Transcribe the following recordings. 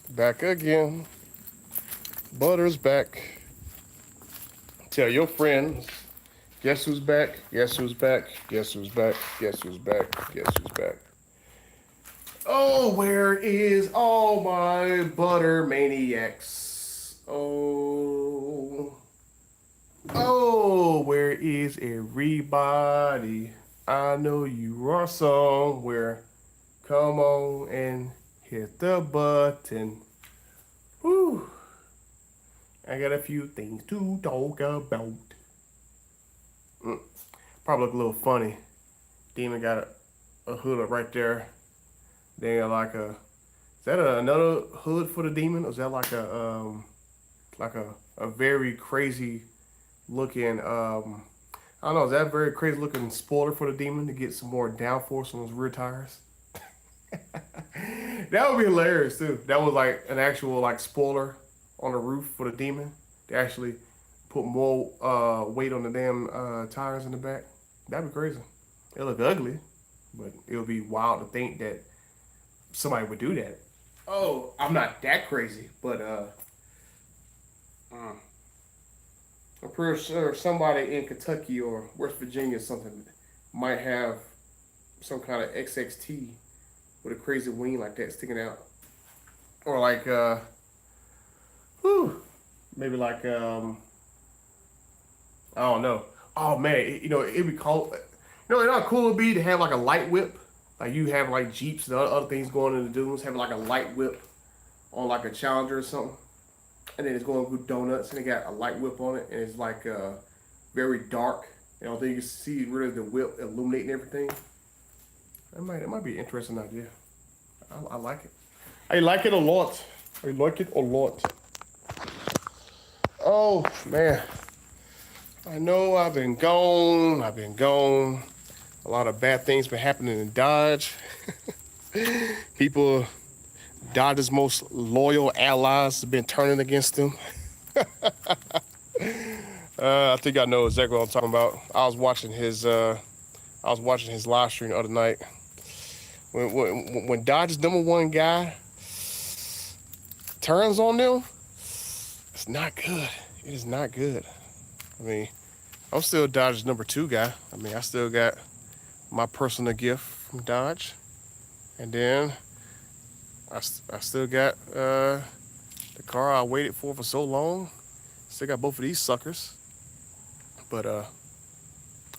Back again. Butter's back. Tell your friends. Guess who's back? Guess who's back? Guess who's back? Guess who's back? Guess who's back? Oh, where is all my butter maniacs? Oh, where is everybody? I know you are somewhere. Come on and hit the button. Whew. I got a few things to talk about. Mm. Probably look a little funny. Demon got a hood up right there. They got like a. Is that another hood for the demon? Or is that like a very crazy looking I don't know, is that a very crazy looking spoiler for the demon to get some more downforce on those rear tires? That would be hilarious too. That was like an actual like spoiler on the roof for the demon. They actually put more weight on the damn tires in the back. That'd be crazy. It look ugly, but it would be wild to think that somebody would do that. Oh, I'm not that crazy, but mm, I'm pretty sure somebody in Kentucky or West Virginia or something might have some kind of XXT with a crazy wing like that sticking out, or like whew, maybe like I don't know. Oh man, it'd be cool. You know how cool it'd be to have like a light whip, like you have like Jeeps and other things going in the dunes, having like a light whip on like a Challenger or something, and then it's going with donuts and it got a light whip on it and it's like very dark. Then you can see really the whip illuminating everything. It might be an interesting idea. I like it. I like it a lot. I like it a lot. Oh man, I know I've been gone. I've been gone. A lot of bad things been happening in Dodge. People, Dodge's most loyal allies have been turning against him. I think I know exactly what I'm talking about. I was watching his live stream the other night. When Dodge's number one guy turns on them, it's not good. It is not good. I mean, I'm still Dodge's number two guy. I mean, I still got my personal gift from Dodge, and then I still got the car I waited for so long. Still got both of these suckers, but I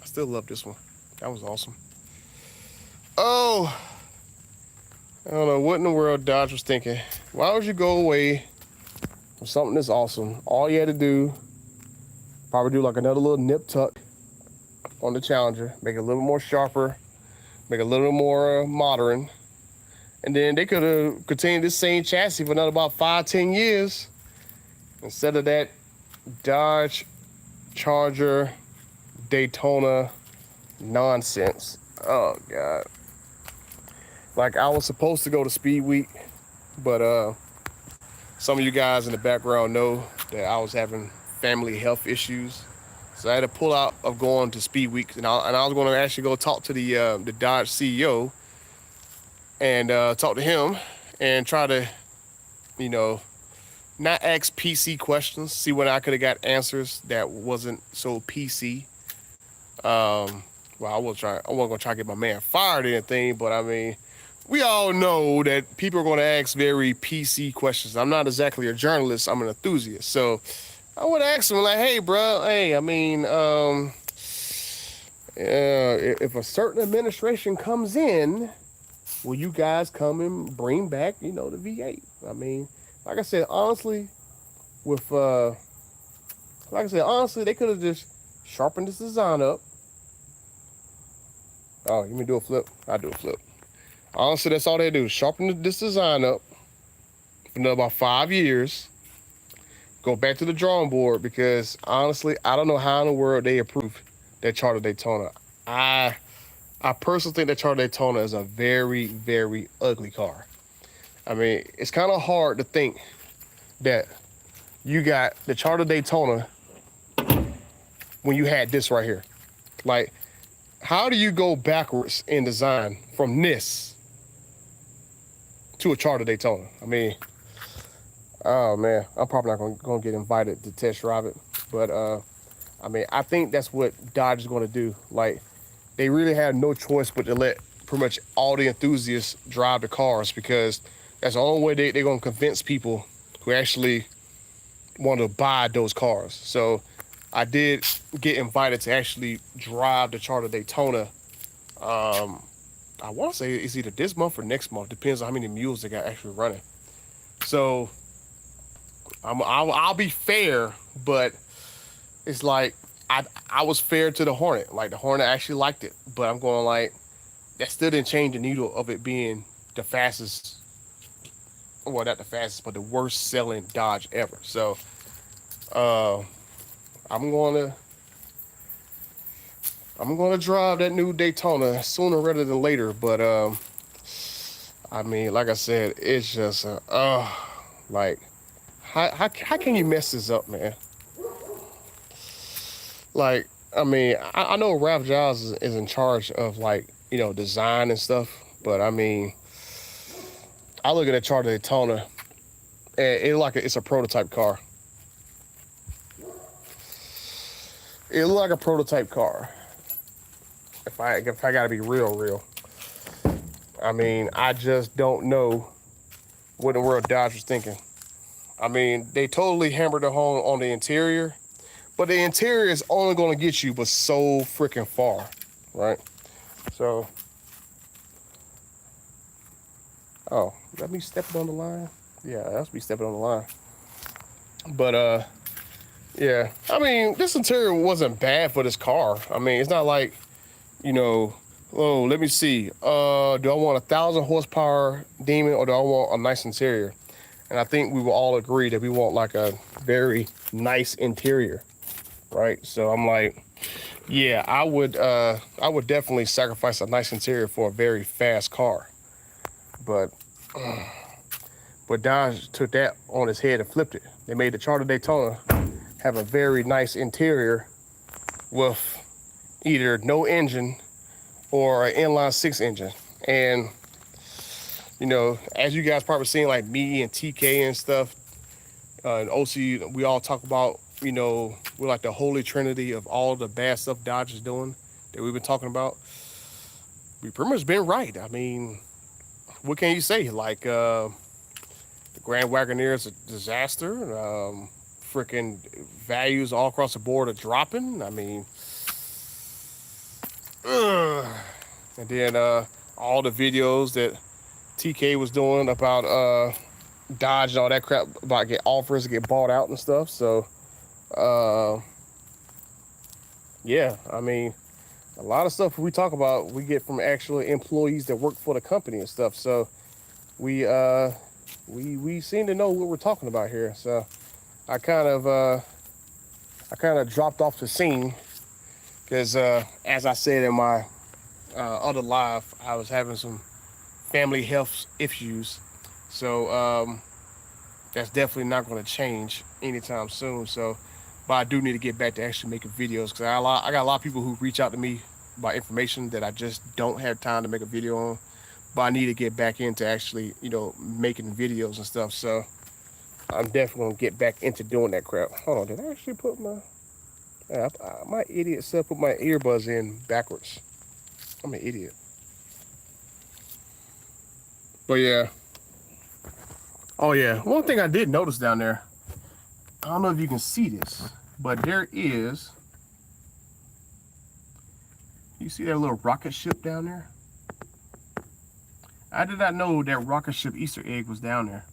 still love this one. That was awesome. Oh, I don't know what in the world Dodge was thinking. Why would you go away from something this awesome? All you had to do, probably do like another little nip tuck on the Challenger, make it a little more sharper, make it a little more modern, and then they could have continued this same chassis for another about 5-10 years instead of that Dodge Charger Daytona nonsense. Oh God. Like I was supposed to go to Speed Week, but some of you guys in the background know that I was having family health issues. So I had to pull out of going to Speed Week, and I was going to actually go talk to the Dodge CEO and talk to him and try to, you know, not ask PC questions, see when I could have got answers that wasn't so PC. Well, I wasn't gonna try to get my man fired or anything, but I mean, we all know that people are gonna ask very PC questions. I'm not exactly a journalist; I'm an enthusiast. So I would ask him like, "Hey, bro, hey, I mean, if a certain administration comes in, will you guys come and bring back, the V8? I mean, like I said, honestly, with they could have just sharpened this design up. Oh, you mean do a flip? I do a flip. Honestly, that's all they do. Sharpen this design up for another about 5 years. Go back to the drawing board because honestly, I don't know how in the world they approved that Charter Daytona. I I personally think that Charter Daytona is a very, very ugly car. I mean, it's kind of hard to think that you got the Charter Daytona when you had this right here. Like, how do you go backwards in design from this to a Charter Daytona? I mean, Oh man, I'm probably not gonna get invited to test drive it, but I mean, I think that's what Dodge is gonna do. Like, they really have no choice but to let pretty much all the enthusiasts drive the cars because that's the only way they're gonna convince people who actually want to buy those cars. So I did get invited to actually drive the Charter Daytona. Um, I want to say it's either this month or next month. Depends on how many mules they got actually running. So I'll be fair, but it's like I was fair to the Hornet. Like the Hornet actually liked it, but I'm going like that still didn't change the needle of it being the fastest. Well, not the fastest, but the worst selling Dodge ever. So uh, I'm gonna I'm gonna drive that new Daytona sooner rather than later. But I mean, like I said, it's just like how can you mess this up, man? Like, I mean, I know Ralph Giles is in charge of like design and stuff, but I mean, I look at that Charter Daytona and it's a prototype car. It look like a prototype car. If I gotta be real, I mean, I just don't know what in the world Dodge was thinking. I mean, they totally hammered the home on the interior, but the interior is only gonna get you but so freaking far, right? So, oh, let me step it on the line. Yeah, that's me stepping on the line. But yeah. I mean, this interior wasn't bad for this car. I mean, it's not like you know. Oh, let me see. Do I want 1,000 horsepower Demon or do I want a nice interior? And I think we will all agree that we want like a very nice interior, right? So I'm like, yeah, I would definitely sacrifice a nice interior for a very fast car. But Dodge took that on his head and flipped it. They made the Charter Daytona have a very nice interior with either no engine or an inline six engine. And as you guys probably seen, like me and TK and stuff, and OC, we all talk about, we're like the holy trinity of all the bad stuff Dodge is doing that we've been talking about. We pretty much been right. I mean, what can you say? Like, the Grand Wagoneer is a disaster. Freaking values all across the board are dropping. I mean, and then all the videos that TK was doing about Dodge and all that crap about get offers to get bought out and stuff. So, yeah, I mean, a lot of stuff we talk about we get from actual employees that work for the company and stuff. So we seem to know what we're talking about here. So I kind of dropped off the scene because as I said in my other live, I was having some family health issues. So that's definitely not going to change anytime soon. So, but I do need to get back to actually making videos because I got a lot of people who reach out to me about information that I just don't have time to make a video on. But I need to get back into actually, making videos and stuff. So I'm definitely going to get back into doing that crap. Hold on, did I actually put my idiot self put my earbuds in backwards? I'm an idiot. But yeah. Oh yeah, one thing I did notice down there, I don't know if you can see this, but there is, you see that little rocket ship down there? I did not know that rocket ship Easter egg was down there.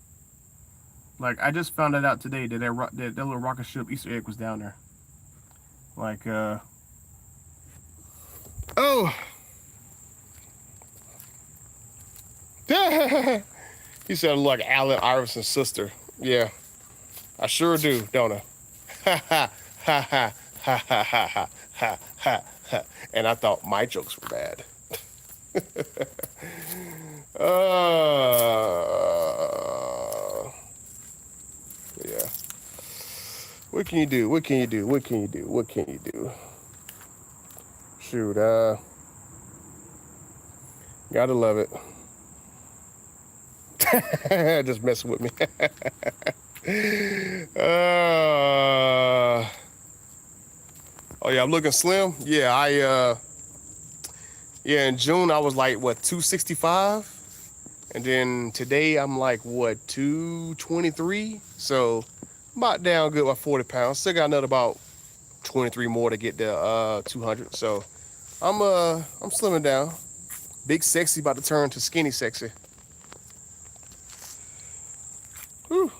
Like, I just found that out today that that little rocket ship Easter egg was down there. Like, oh! He said, look, Allen Iverson's sister. Yeah, I sure do, don't I? Ha ha ha ha ha ha ha ha ha ha. And I thought my jokes were bad. Yeah. What can you do? What can you do? What can you do? What can you do? Shoot, gotta love it. Just messing with me. Oh yeah, I'm looking slim. Yeah, yeah, in June I was like what 265, and then today I'm like what 223. So about down good by 40 pounds. Still got another about 23 more to get to 200. So I'm slimming down. Big sexy about to turn to skinny sexy. Whew.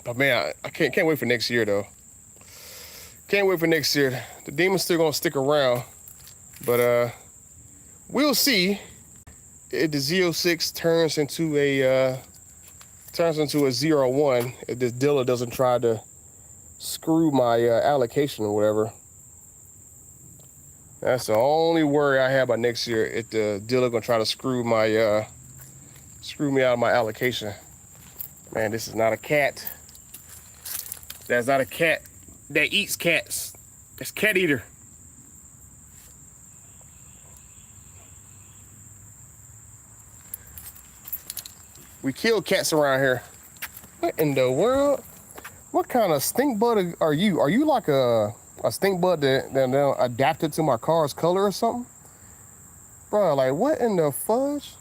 But man, I can't wait for next year though. Can't wait for next year. The demon's still gonna stick around, but we'll see if the Z06 turns into a 01 if this dealer doesn't try to screw my allocation or whatever. That's the only worry I have about next year. If the dealer gonna try to screw me out of my allocation. Man, this is not a cat. That's not a cat that eats cats. That's cat eater. We kill cats around here. What in the world? What kind of stink bud are you? Are you like a stink bud that adapted to my car's color or something? Bro, like what in the fudge?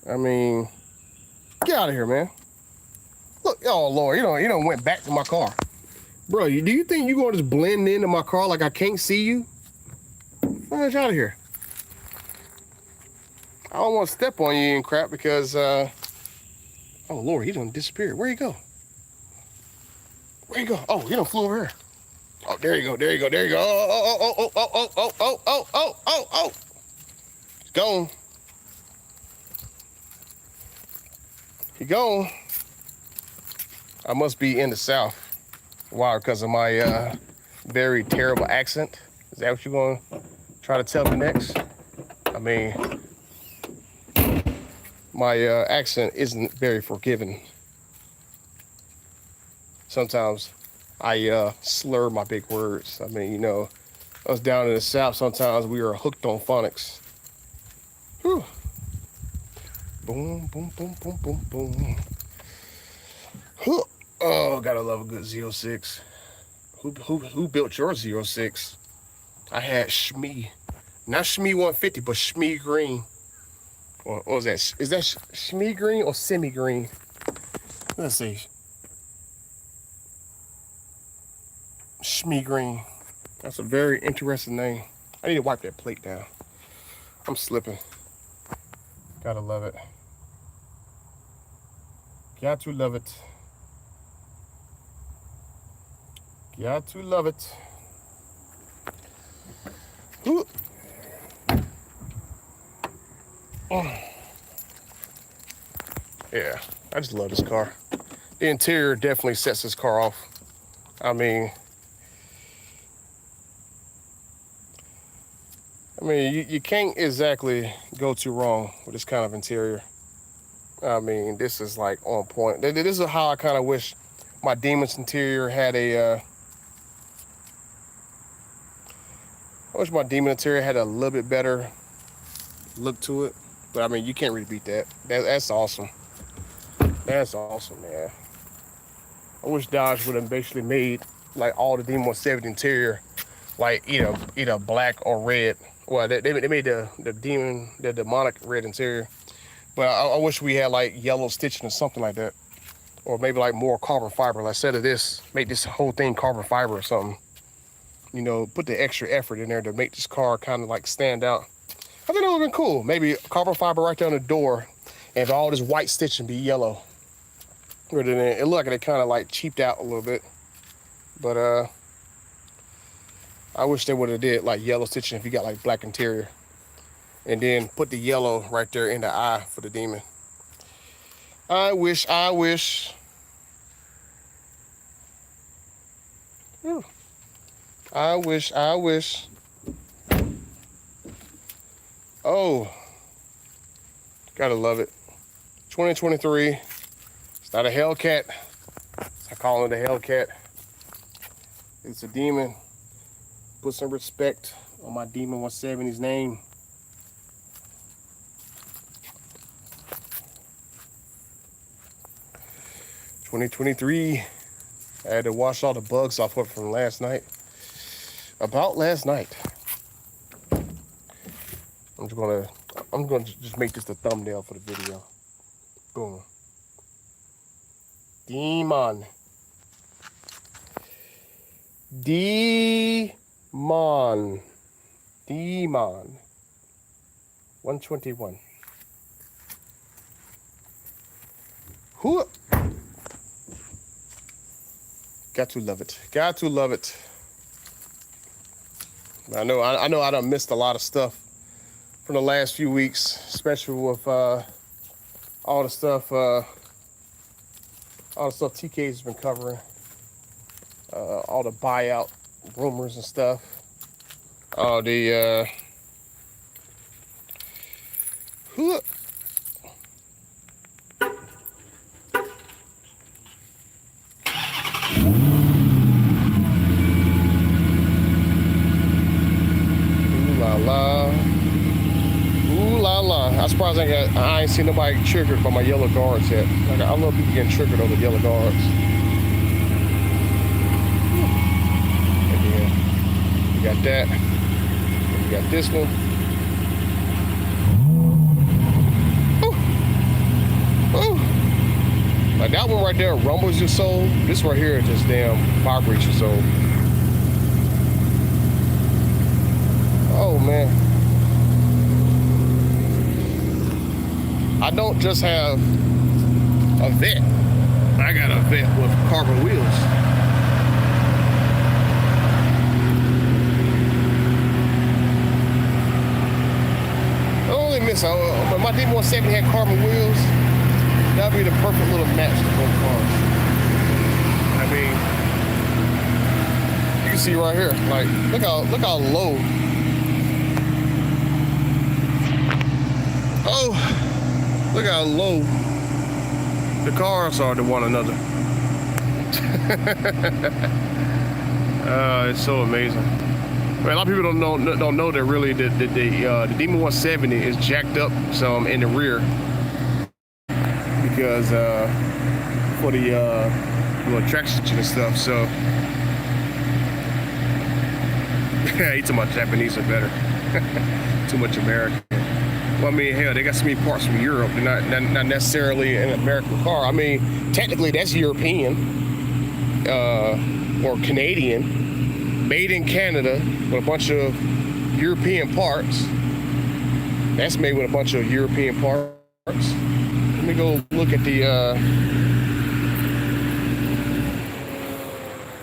I mean, get out of here, man. Look, oh Lord, you don't went back to my car. Bro, do you think you gonna just blend into my car like I can't see you? Get out of here. I don't want to step on you and crap because, oh Lord, he done disappeared. Where'd he go? Where'd he go? Oh, he done flew over here. Oh, there you go, there you go, there you go. Oh. He's gone. He gone. I must be in the South. Why? Because of my very terrible accent? Is that what you're going to try to tell me next? I mean, my accent isn't very forgiving. Sometimes I slur my big words. I mean, us down in the South, sometimes we are hooked on phonics. Whew. Boom, boom, boom, boom, boom, boom. Whew. Oh, gotta love a good Z06. Who built your Z06? I had Shmee. Not Shmee 150, but Shmee Green. What was that? Is that Shmee Green or Semi Green? Let's see. Shmee Green. That's a very interesting name. I need to wipe that plate down. I'm slipping. Gotta love it. Got to love it. Got to love it. Ooh. Oh. Yeah, I just love this car. The interior definitely sets this car off. I mean, you can't exactly go too wrong with this kind of interior. I mean, this is like on point. This is how I kind of wish my Demon's interior had a, I wish my Demon interior had a little bit better look to it. But I mean, you can't really beat that. That's awesome. That's awesome, man. I wish Dodge would have basically made like all the Demon 170 interior like either black or red. Well, they made the demonic red interior. But I wish we had like yellow stitching or something like that. Or maybe like more carbon fiber. Like instead of this, make this whole thing carbon fiber or something. Put the extra effort in there to make this car kind of like stand out. I think that would have been cool. Maybe carbon fiber right there on the door and all this white stitching be yellow. Rather than it looked like it kind of like cheaped out a little bit. But I wish they would have did like yellow stitching if you got like black interior. And then put the yellow right there in the eye for the Demon. I wish. Whew. I wish. Oh, gotta love it. 2023, it's not a Hellcat. I call it a Hellcat. It's a Demon. Put some respect on my Demon 170's name. 2023. I had to wash all the bugs off of it from last night. About last night. I'm gonna just make this the thumbnail for the video. Boom. Demon. 121. Who? Got to love it. Got to love it. I know I done missed a lot of stuff from the last few weeks, especially with all the stuff TK's been covering, all the buyout rumors and stuff, all the who. Ooh la la. I'm surprised I ain't seen nobody triggered by my yellow guards yet. Like, I love people getting triggered over yellow guards. And then we got that. And we got this one. Ooh. Ooh. Like that one right there rumbles your soul. This right here just damn vibrates your soul. Oh man. I don't just have a vet. I got a vet with carbon wheels. I only miss when my D170 had carbon wheels, that'd be the perfect little match to both cars. I mean, you can see right here, like look how low. Oh, look how low the cars are to one another. It's so amazing. I mean, a lot of people don't know that really the Demon 170 is jacked up some in the rear because for the traction and stuff. So yeah, talking about Japanese are better. Too much American. Well, I mean, hell, they got so many parts from Europe. They're not necessarily an American car. I mean, technically, that's European or Canadian, made in Canada with a bunch of European parts. That's made with a bunch of European parts. Let me go look at the.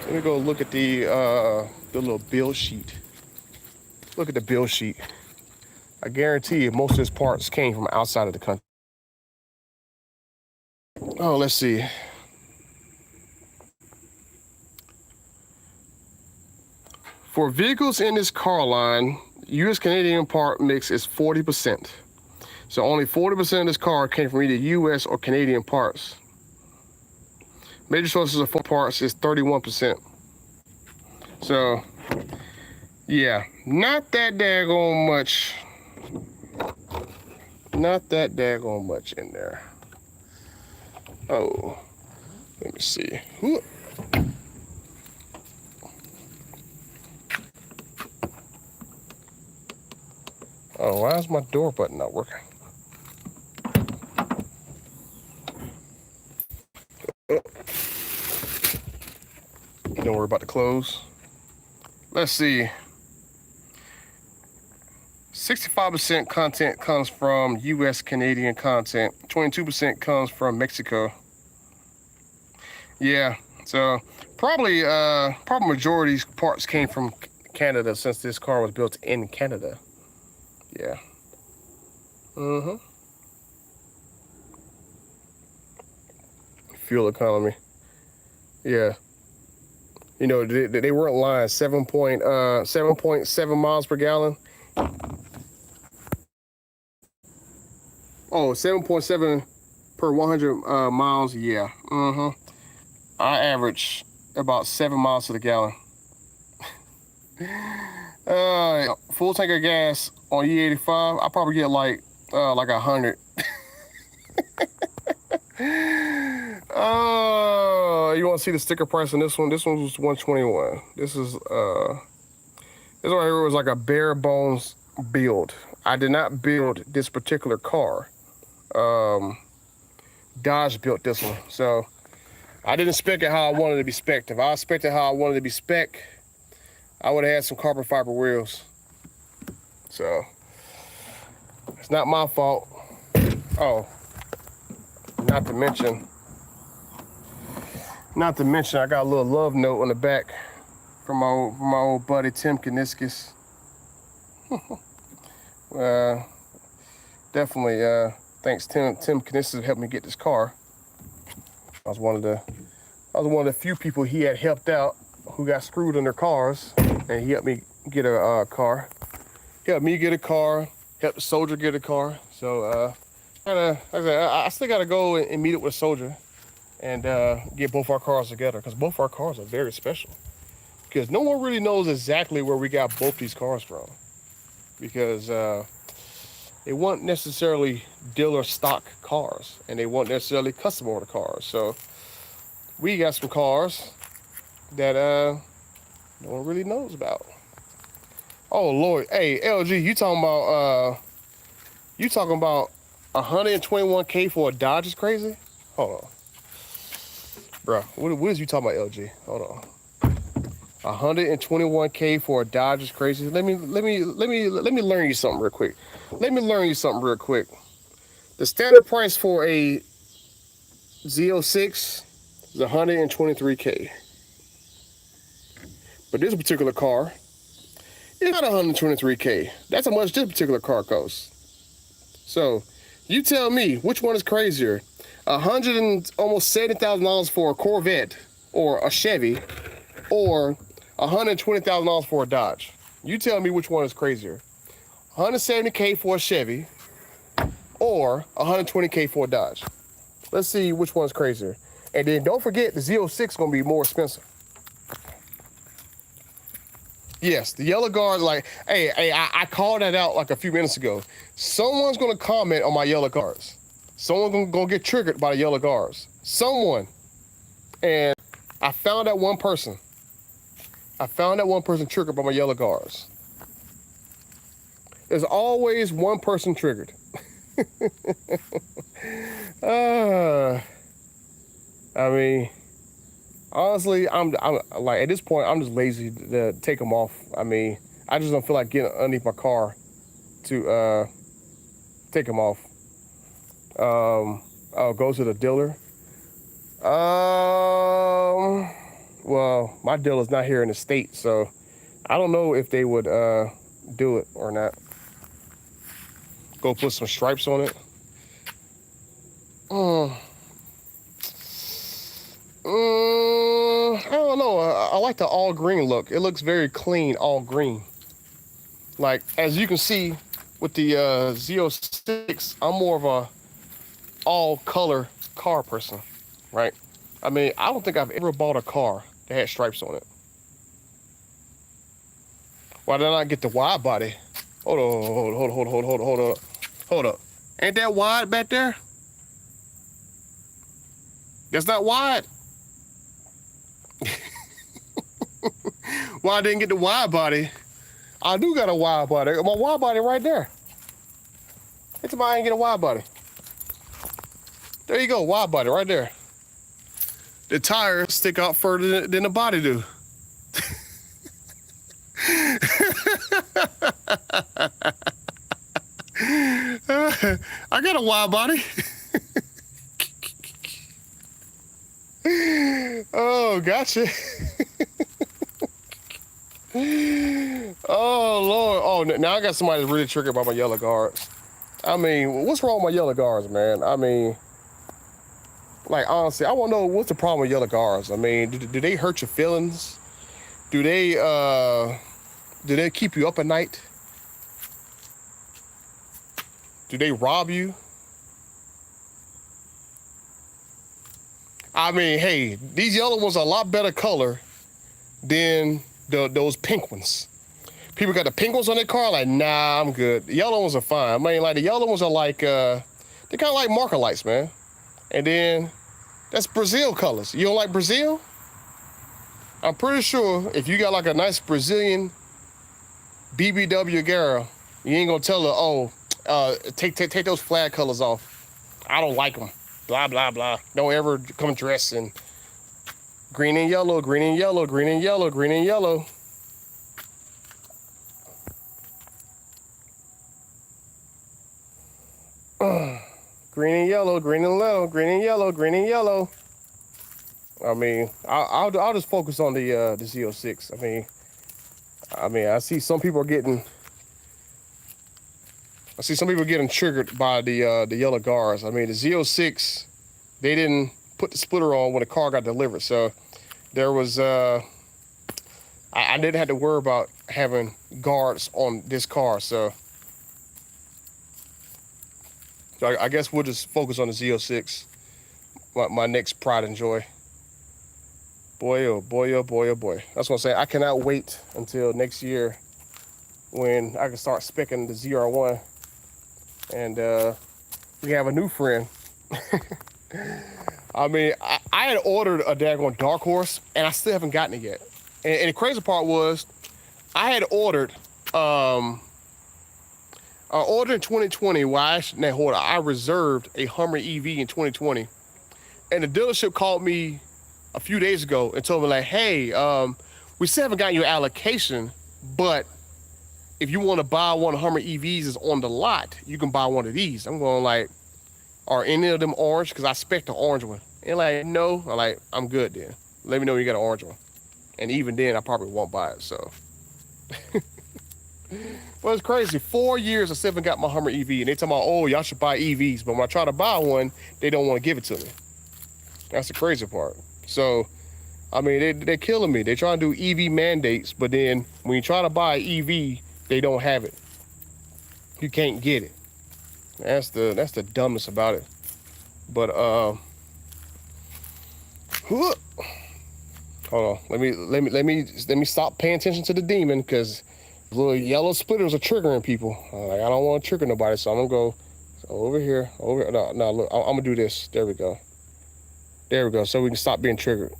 Let me go look at the little bill sheet. Look at the bill sheet. I guarantee you most of his parts came from outside of the country. Oh, let's see. For vehicles in this car line, U.S. Canadian part mix is 40%. So only 40% of this car came from either U.S. or Canadian parts. Major sources of parts is 31%. So, yeah, not that daggone much. Not that daggone much in there. Oh, let me see. Ooh. Oh, why is my door button not working? Oh. Don't worry about the close. Let's see. 65% content comes from U.S. Canadian content. 22% comes from Mexico. Yeah, so probably majority of these parts came from Canada since this car was built in Canada. Yeah. Fuel economy. Yeah. You know, they weren't lying. 7.7 miles per gallon. Oh, 7.7 per 100 miles. Yeah. I average about 7 miles to the gallon. Full tank of gas on E85, I probably get like 100. You want to see the sticker price on this one? This one was $121. This one right here was like a bare bones build. I did not build this particular car. Dodge built this one, so I didn't spec it how I wanted it to be spec'd. If I spec'd it how I wanted it to be spec'd, I would have had some carbon fiber wheels. So it's not my fault. Oh, not to mention, I got a little love note on the back from my old buddy Tim Kaniskis. Definitely thanks Tim Kaniskis helped me get this car. I was one of the few people he had helped out who got screwed in their cars, and he helped me get a car. He helped me get a car, helped the soldier get a car. So I still gotta go and meet up with a soldier and get both our cars together, because both our cars are very special. Because no one really knows exactly where we got both these cars from, because they weren't necessarily dealer stock cars, and they weren't necessarily custom order cars. So we got some cars that no one really knows about. Oh Lord, hey LG, you talking about 121K for a Dodge is crazy? Hold on, bro. What is you talking about, LG? Hold on. 121K for a Dodge is crazy. Let me learn you something real quick. The standard price for a Z06 is 123K. But this particular car is not 123K. That's how much this particular car costs. So you tell me which one is crazier. Almost $70,000 for a Corvette or a Chevy, or $120,000 for a Dodge. You tell me which one is crazier. 170K for a Chevy or 120K for a Dodge. Let's see which one's crazier. And then don't forget, the Z06 is gonna be more expensive. Yes, the yellow guard, like, I called that out like a few minutes ago. Someone's gonna comment on my yellow guards. Someone's gonna get triggered by the yellow guards. Someone. And I found that one person. Triggered by my yellow guards. There's always one person triggered. I mean, honestly, I'm like, at this point, I'm just lazy to take them off. I mean, I just don't feel like getting underneath my car to take them off. I'll go to the dealer. Well, my dealer's not here in the state, so I don't know if they would do it or not. Go put some stripes on it. I don't know. I like the all green look. It looks very clean, all green. Like, as you can see with the Z06, I'm more of a all color car person, right? I mean, I don't think I've ever bought a car that had stripes on it. Why did I not get the wide body? Hold up. Ain't that wide back there? That's not wide. Why I didn't get the wide body? I do got a wide body. My wide body right there. It's why I didn't get a wide body. There you go, wide body right there. The tires stick out further than the body do. I got a wide body. Oh, gotcha. Oh, Lord. Oh, now I got somebody that's really triggered by my yellow guards. I mean, what's wrong with my yellow guards, man? I mean, like, honestly, I want to know what's the problem with yellow guards. I mean, do they hurt your feelings? Do they keep you up at night? Do they rob you? I mean, hey, these yellow ones are a lot better color than those pink ones. People got the pink ones on their car, like, nah, I'm good. The yellow ones are fine. I mean, like, the yellow ones are like, they're kind of like marker lights, man. And then That's Brazil colors. You don't like Brazil? I'm pretty sure if you got like a nice Brazilian BBW girl, you ain't gonna tell her, oh, take those flag colors off. I don't like them. Blah, blah, blah. Don't ever come dressed in green and yellow, green and yellow, green and yellow, green and yellow. Green and yellow, green and yellow, green and yellow, green and yellow. I mean, I'll just focus on the Z06. I mean, I see some people getting triggered by the yellow guards. I mean, the Z06, they didn't put the splitter on when the car got delivered, so there was I didn't have to worry about having guards on this car. So I guess we'll just focus on the Z06, my next pride and joy. Boy, oh boy, oh boy, oh boy. That's what I'm saying. I cannot wait until next year when I can start speccing the ZR1 and we have a new friend. I mean, I had ordered a daggone Dark Horse and I still haven't gotten it yet. And the crazy part was I had ordered in 2020. I reserved a Hummer EV in 2020, and the dealership called me a few days ago and told me like, hey, we still haven't gotten your allocation, but if you want to buy one of Hummer EVs is on the lot, you can buy one of these. I'm going like, are any of them orange? Because I spec'd the orange one. And like, no. I'm like, I'm good then. Let me know when you got an orange one. And even then, I probably won't buy it, so. Well, it's crazy. 4 years I still haven't got my Hummer EV, and they tell me, oh, y'all should buy EVs. But when I try to buy one, they don't want to give it to me. That's the crazy part. So, I mean, they're killing me. They're trying to do EV mandates, but then when you try to buy EV, they don't have it. You can't get it. That's the dumbest about it. But hold on. Let me stop paying attention to the demon, because little yellow splitters are triggering people. Like, I don't want to trigger nobody, so I'm gonna go over here. No, look, I'm gonna do this. There we go. There we go. So we can stop being triggered.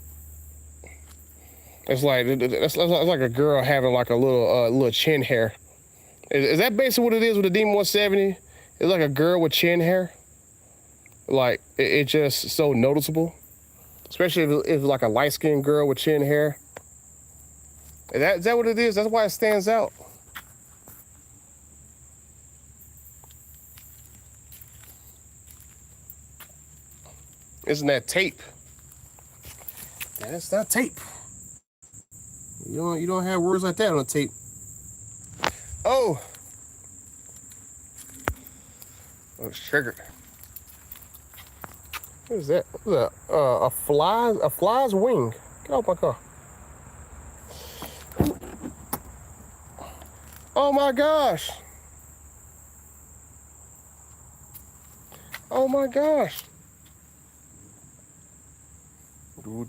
It's like a girl having like a little chin hair. Is that basically what it is with the Demon 170? It's like a girl with chin hair. Like it's just so noticeable, especially if it's like a light-skinned girl with chin hair. Is that what it is? That's why it stands out. Isn't that tape? That's not tape. You don't have words like that on tape. Oh, it's triggered. What is that? What is that? A fly's wing. Get off my car. Oh my gosh. Oh my gosh. Do.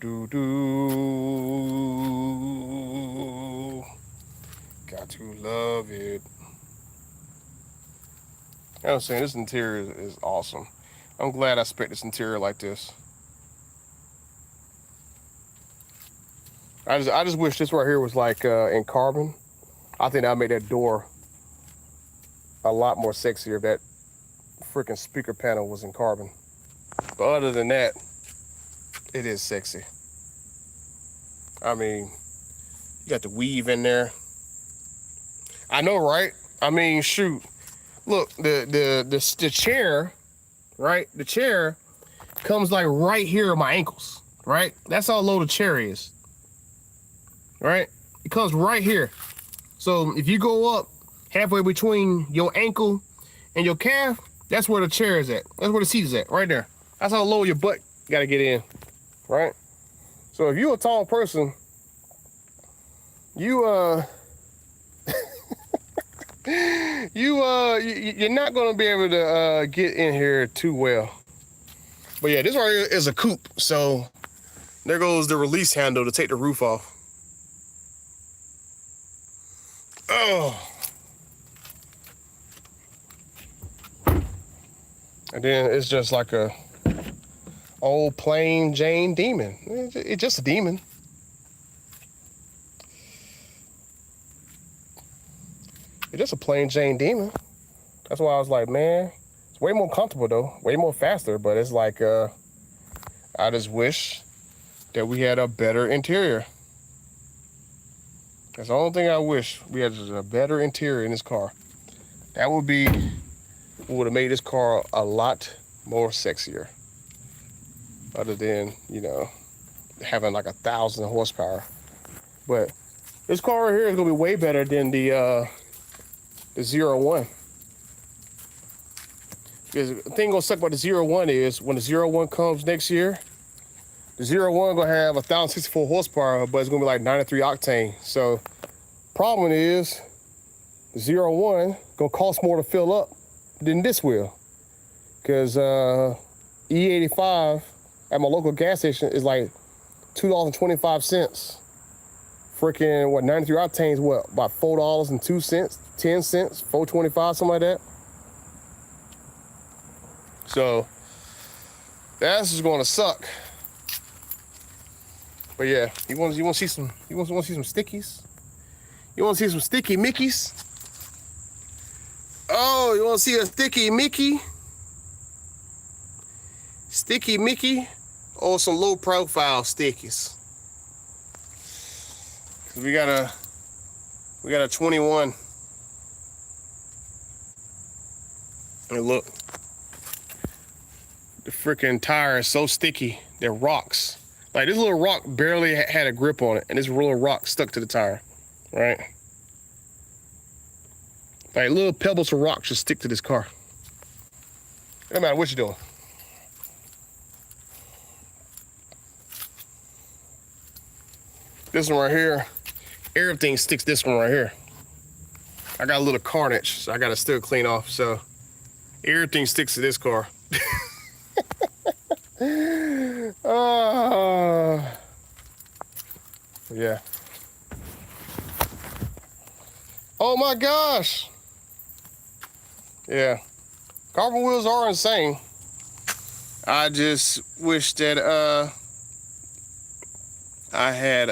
Got to love it. I'm saying this interior is awesome. I'm glad I spec this interior like this. I just wish this right here was like in carbon. I think that'd make that door a lot more sexier if that freaking speaker panel was in carbon. But other than that, it is sexy. I mean, you got the weave in there. I know, right? I mean, shoot. Look, the chair, right? The chair comes like right here at my ankles, right? That's how low the chair is, right? It comes right here. So if you go up halfway between your ankle and your calf, that's where the chair is at. That's where the seat is at, right there. That's how low your butt gotta get in, right? So if you're a tall person, you're not gonna be able to get in here too well. But yeah, this right here is a coupe. So there goes the release handle to take the roof off. Oh. And then it's just like a old plain Jane demon. It's just a demon. It's just a plain Jane demon. That's why I was like, man, it's way more comfortable though, way more faster. But it's like, I just wish that we had a better interior. That's the only thing I wish. We had just a better interior in this car. That would have made this car a lot more sexier. Other than, you know, having like 1,000 horsepower. But this car right here is gonna be way better than the 01. Because the thing gonna suck about the 01 is when the 01 comes next year, the 01 gonna have 1,064 horsepower, but it's gonna be like 93 octane. So problem is the 01 gonna cost more to fill up than this will. Because E85 at my local gas station is like $2.25. Freaking what, 93 octanes, what, about $4.02, 10 cents, $4.25, something like that. So that's just gonna suck. But yeah, you want to see some stickies? You want to see some sticky Mickeys? Oh, you want to see a sticky Mickey? Sticky Mickey or some low profile stickies? We got a 21. And look, the freaking tire is so sticky. They're rocks. Like this little rock barely had a grip on it, and this little rock stuck to the tire, right? Like little pebbles of rock just stick to this car. It don't matter what you're doing. This one right here, everything sticks this one right here. I got a little carnage, so I gotta still clean off, so everything sticks to this car. Yeah. Oh my gosh. Yeah. Carbon wheels are insane. I just wish that I had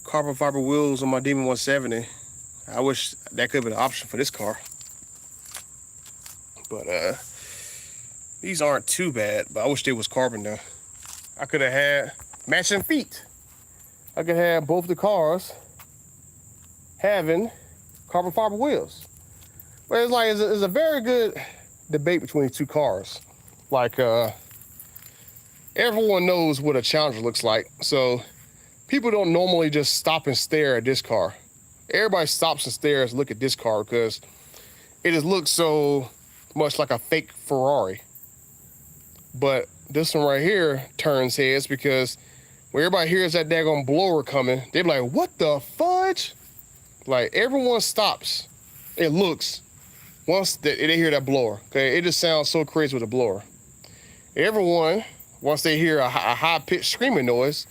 carbon fiber wheels on my Demon 170. I wish that could have been an option for this car. But these aren't too bad, but I wish they was carbon though. I could have had matching feet. I could have both the cars having carbon fiber wheels. But it's like, it's a very good debate between the two cars. Like, everyone knows what a Challenger looks like. So people don't normally just stop and stare at this car. Everybody stops and stares, look at this car because it just looks so much like a fake Ferrari. But this one right here turns heads because when everybody hears that daggone blower coming, they be like, what the fudge? Like everyone stops and looks once they hear that blower. Okay, it just sounds so crazy with a blower. Everyone, once they hear a high-pitched screaming noise,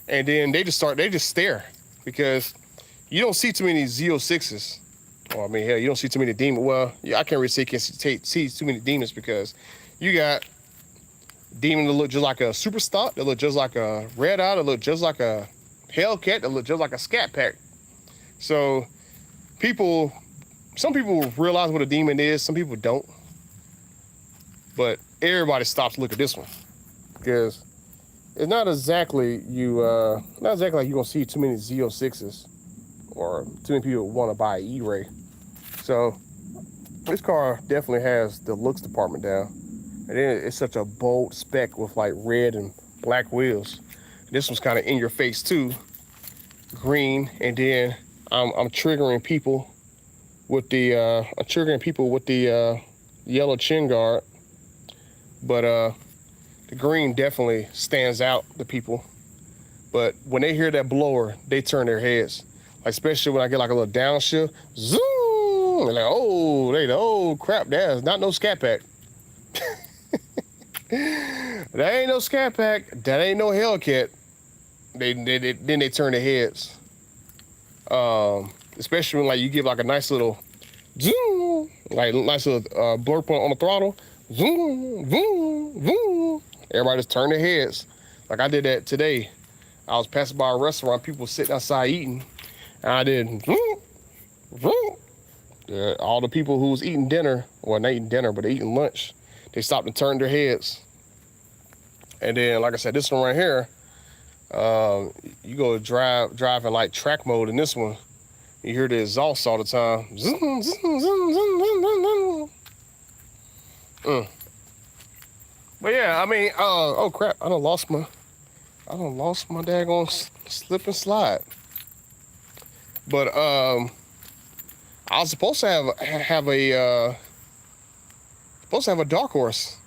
and then they just stare because you don't see too many Z06s. Or I mean, hell, you don't see too many demons. Well, yeah, I can't really say you can't see too many demons because you got demon that look just like a super stock, that look just like a red eye, that look just like a Hellcat, that look just like a Scat Pack. So some people realize what a demon is, some people don't. But everybody stops to look at this one because it's not exactly like you're gonna see too many Z06s or too many people want to buy an E-Ray. So this car definitely has the looks department down. And then it's such a bold spec with like red and black wheels. This one's kind of in your face too, green. And then I'm triggering people with the yellow chin guard. But the green definitely stands out to people. But when they hear that blower, they turn their heads. Like especially when I get like a little downshift, zoom! And like, oh crap, that's not no Scat Pack. That ain't no Scat Pack. That ain't no Hellcat. Then they turn their heads. Especially when like you give like a nice little zoom, like nice little blur point on the throttle, zoom, zoom, zoom. Everybody just turned their heads. Like I did that today. I was passing by a restaurant, people sitting outside eating, and I did zoom, zoom. All the people who was eating dinner, well, not eating dinner, but they eating lunch, they stopped and turned their heads. And then, like I said, this one right here, you go drive in like track mode in this one. You hear the exhaust all the time. Zoom, zoom, zoom, zoom, zoom, zoom, zoom. But yeah, I mean, oh crap, I done lost my daggone slip and slide. But I was supposed to have a dark horse.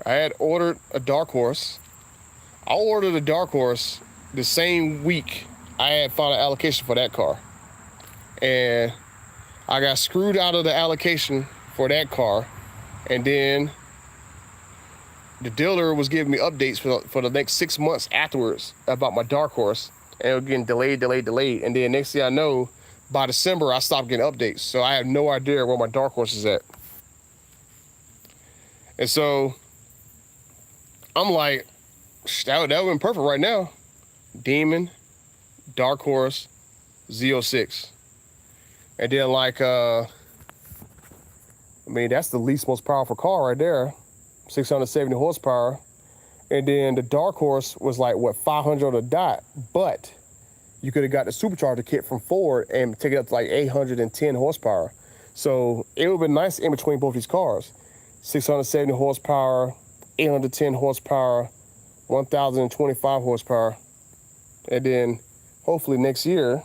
I had ordered a dark horse. I ordered a dark horse the same week I had found an allocation for that car. And I got screwed out of the allocation for that car. And then the dealer was giving me updates for the next 6 months afterwards about my dark horse. And it was getting delayed. And then next thing I know, by December, I stopped getting updates. So I have no idea where my dark horse is at. And so I'm like, that would have been perfect right now. Demon, dark horse, Z06. And then like, I mean, that's the least most powerful car right there. 670 horsepower. And then the dark horse was like, what, 500 on the dot. But you could have got the supercharger kit from Ford and take it up to like 810 horsepower. So it would have been nice in between both these cars. 670 horsepower, 810 horsepower, 1,025 horsepower. And then hopefully next year,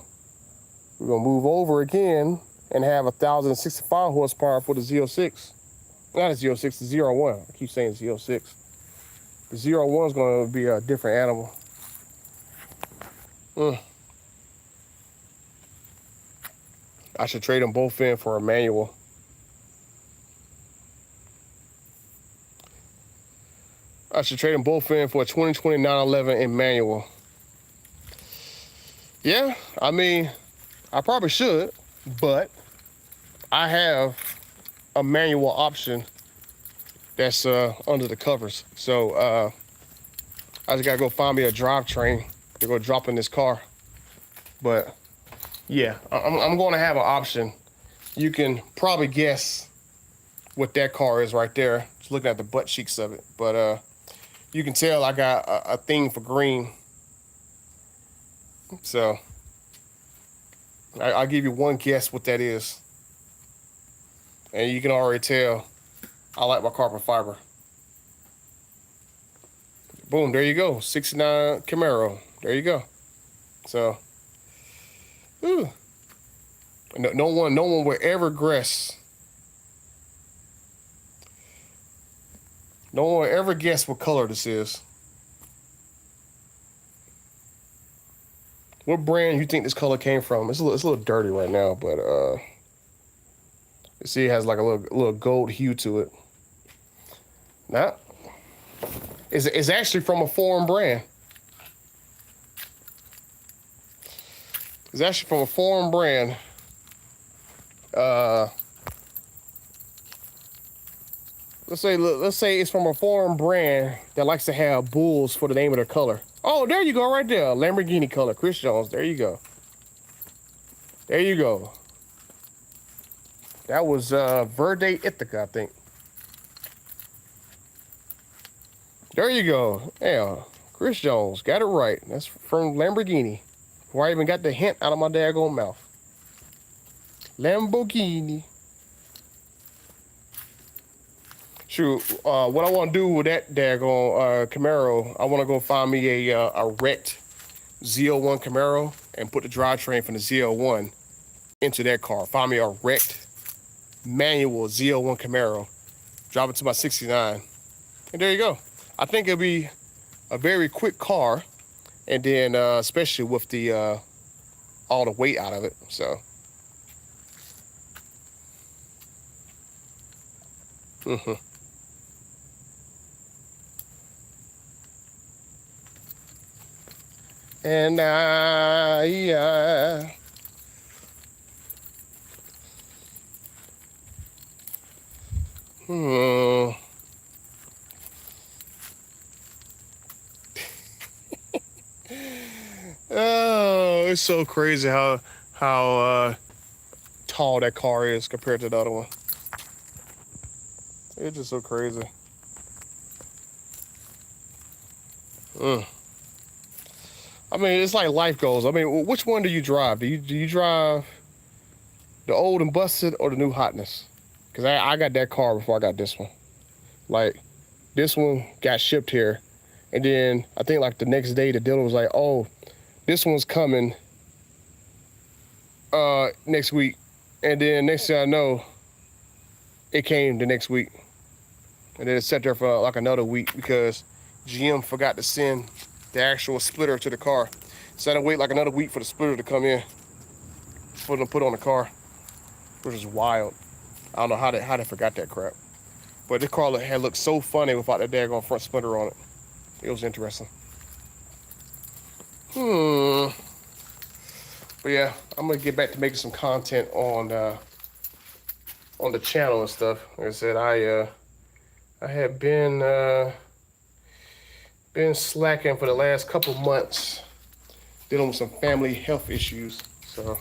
we're gonna move over again and have 1,065 horsepower for the Z06. Not a Z06, the 01. I keep saying Z06. The 01 is gonna be a different animal. I should trade them both in for a manual. I should trade them both in for a 2020 911 in manual. Yeah, I mean, I probably should, but I have a manual option that's under the covers. So I just gotta go find me a drivetrain to go drop in this car. But yeah, I'm gonna have an option. You can probably guess what that car is right there, just looking at the butt cheeks of it. But you can tell I got a thing for green. So I'll give you one guess what that is. And you can already tell I like my carbon fiber. Boom, there you go. 69 Camaro. There you go. So, no one will ever guess. No one will ever guess what color this is. What brand you think this color came from? It's a little dirty right now, but you see it has like a little gold hue to it. Now, it's actually from a foreign brand. It's actually from a foreign brand. Let's say it's from a foreign brand that likes to have bulls for the name of their color. Oh, there you go, right there. Lamborghini color, Chris Jones. There you go. There you go. That was Verde Ithaca, I think. There you go. Yeah, Chris Jones got it right. That's from Lamborghini. Before I even got the hint out of my daggone mouth. Lamborghini. Shoot, what I want to do with that daggone Camaro, I want to go find me a wrecked Z01 Camaro and put the drivetrain from the Z01 into that car. Find me a wrecked manual Z01 Camaro, drop it to my 69, and there you go. I think it'll be a very quick car, and then especially with the all the weight out of it. So. And Oh, it's so crazy how tall that car is compared to the other one. It's just so crazy. I mean, it's like life goals. I mean, which one do you drive? Do you drive the old and busted or the new hotness? Because I got that car before I got this one. Like, this one got shipped here. And then I think like the next day, the dealer was like, oh, this one's coming next week. And then next thing I know, it came the next week. And then it sat there for like another week because GM forgot to send the actual splitter to the car. So I had to wait like another week for the splitter to come in for them to put on the car, which is wild. I don't know how they forgot that crap. But this car had looked so funny without that daggone front splitter on it. It was interesting. But yeah, I'm gonna get back to making some content on the channel and stuff. Like I said, I had been slacking for the last couple months, dealing with some family health issues. So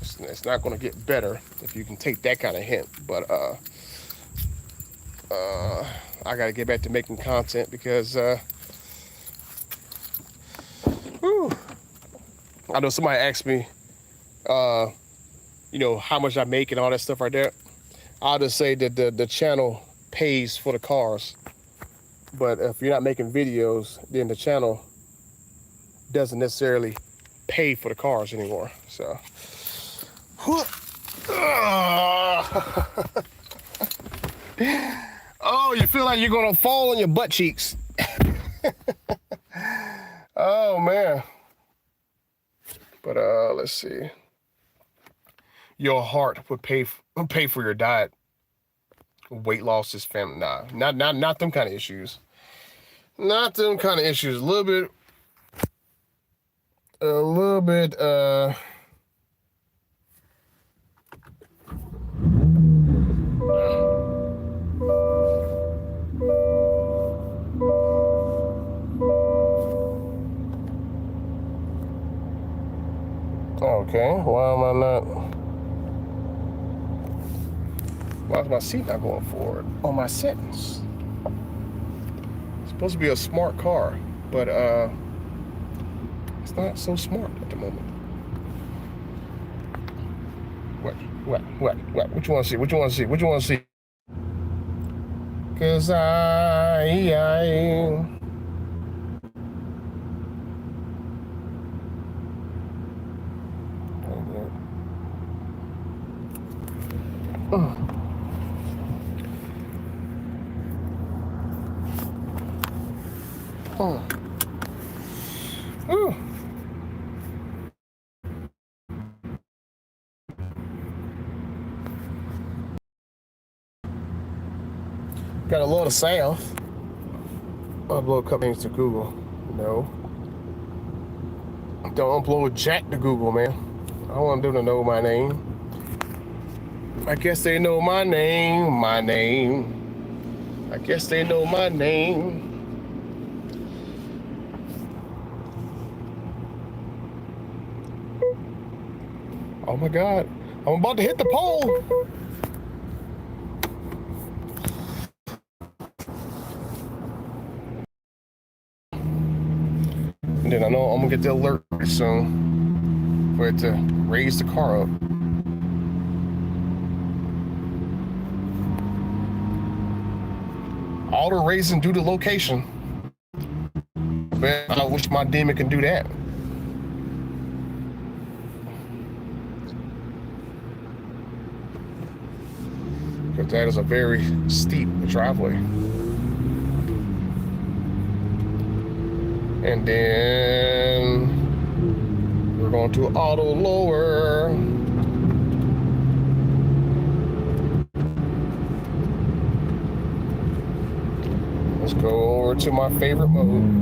it's not gonna get better if you can take that kind of hint. But I gotta get back to making content because I know somebody asked me, you know, how much I make and all that stuff right there. I'll just say that the channel pays for the cars. But if you're not making videos, then the channel doesn't necessarily pay for the cars anymore. So, oh, you feel like you're gonna fall on your butt cheeks. Oh man. But let's see. Your heart would pay for your diet. Weight loss is family. Nah, not them kind of issues. Not them kind of issues. A little bit. Okay, why is my seat not going forward on my settings? It's supposed to be a smart car, but it's not so smart at the moment. What? What you want to see? Cause got a lot of sound. Upload a couple things to Google. No. Don't upload jack to Google, man. I don't want them to know my name. I guess they know my name. I guess they know my name. Oh my God. I'm about to hit the pole. And then I know I'm gonna get the alert soon for it to raise the car up. Auto raising due to location. Man, I wish my demon could do that. Because that is a very steep driveway. And then we're going to auto lower. Let's go over to my favorite mode.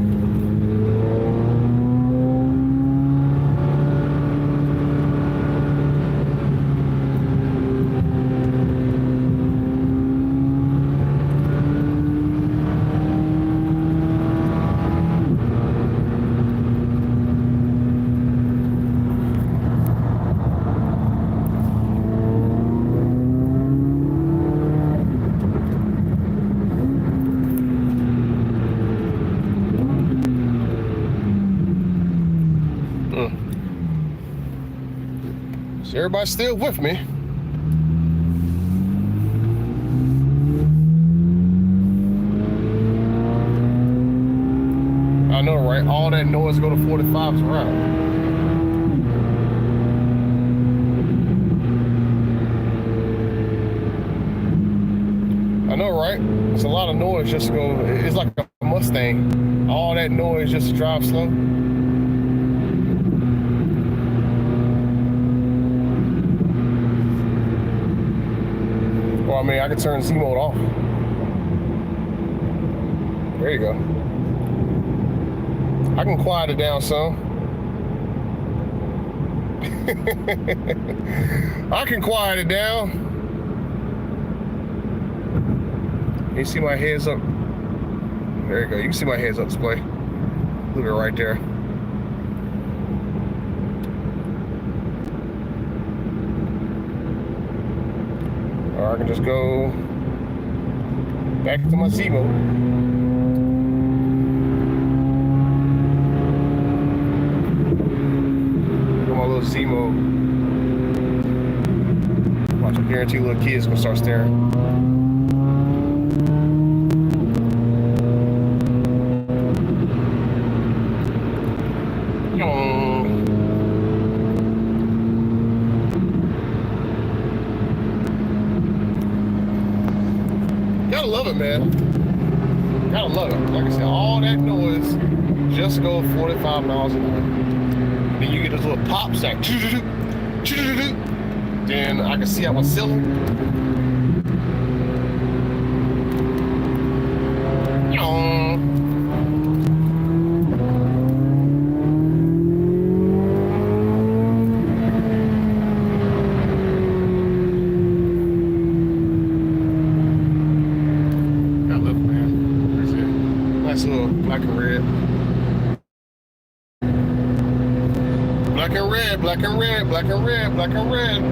everybody's still with me. I know, right? All that noise go to 45s around. I know, right? It's a lot of noise just to go. It's like a Mustang. All that noise just to drive slow. Well, I mean, I can turn Z mode off. There you go. I can quiet it down some. I can quiet it down. You see my heads up? There you go. You can see my heads up display. Look at it right there. Or I can just go back to my Z mode. My little Z mode. Watch, I guarantee little kids gonna start staring. Gotta love it, man. Gotta love it. Like I said, all that noise just go 45 miles an hour. Then you get this little pop sack. Then I can see out my cylinder. Nice little black and red. Black and red, black and red, black and red, black and red.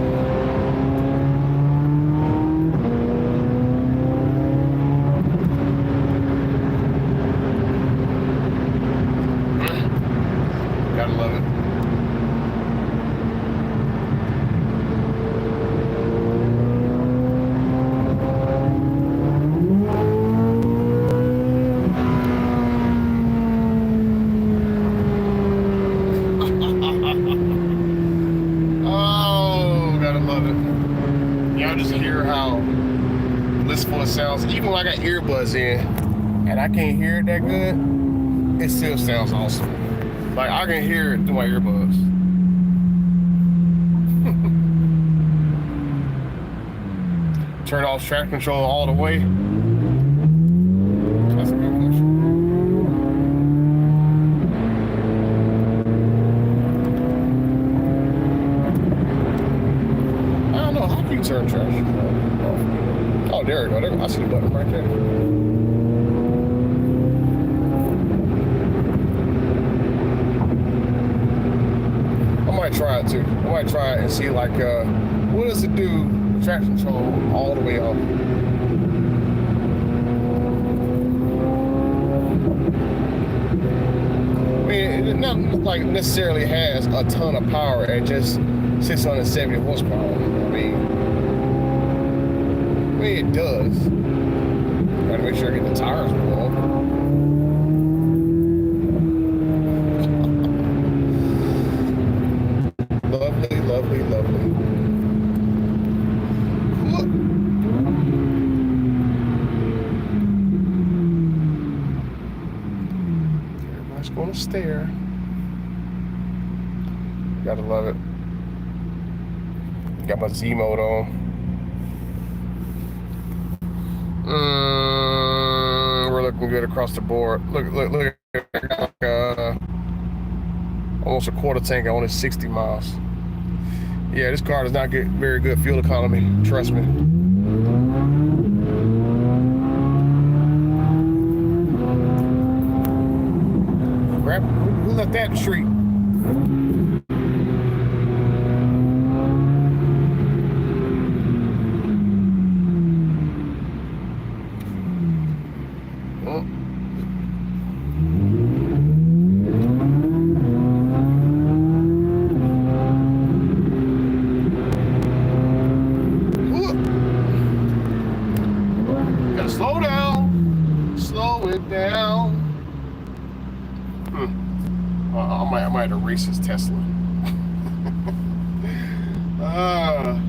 Gotta love it. Y'all just hear how blissful it sounds. Even when I got earbuds in and I can't hear it that good, it still sounds awesome. Like I can hear it through my earbuds. Turn off traction control all the way. That's a good question. Turn traction. Oh, there we go. There, I see the button right there. I might try it too. I might try it and see like what does it do with traction control all the way off. I mean, it not like necessarily has a ton of power at just 670 horsepower. I mean, it does. Gotta make sure I get the tires warm. Lovely, lovely, lovely. Look. Everybody's gonna stare. Gotta love it. Got my Z mode on. We're looking good across the board. Look at almost a quarter tank on only 60 miles. Yeah, this car does not get very good fuel economy, trust me. Who left that in the street? it down. I might have to race this Tesla. I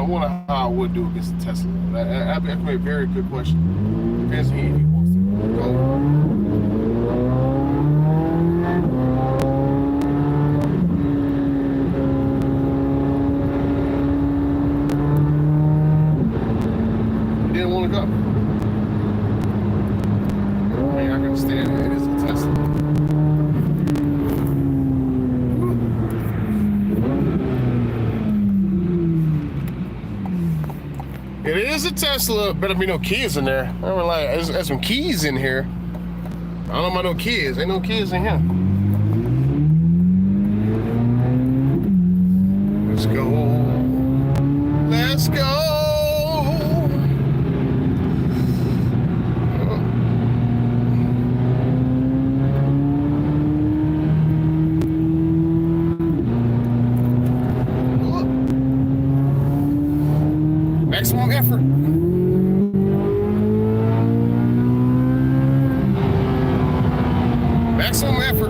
wonder how I would do against the Tesla. That could be a very good question. Depends on if he wants to go. Didn't want to go. I mean, I can understand it. It is a Tesla. It is a Tesla. Better be no kids in there. I mean, like, there's some keys in here. I don't know about no kids. Ain't no kids in here. Let's go. Let's go. Maximum effort. Maximum effort.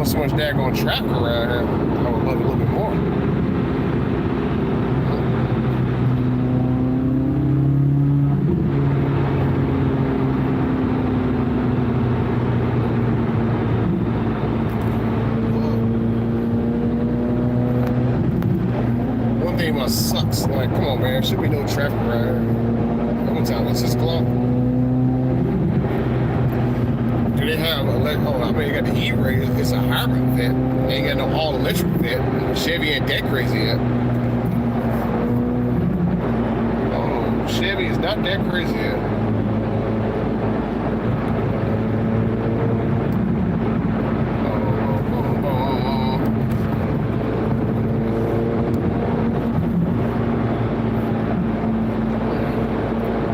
So much daggone traffic around here. I would love it a little bit more. One thing about sucks. Like, come on, man. There should be no traffic around here. What time? It's 6 o'clock. They have I mean, you got the E-Ray. It's a hybrid vet. They ain't got no all-electric vet. Chevy ain't that crazy yet. Oh, Chevy is not that crazy yet.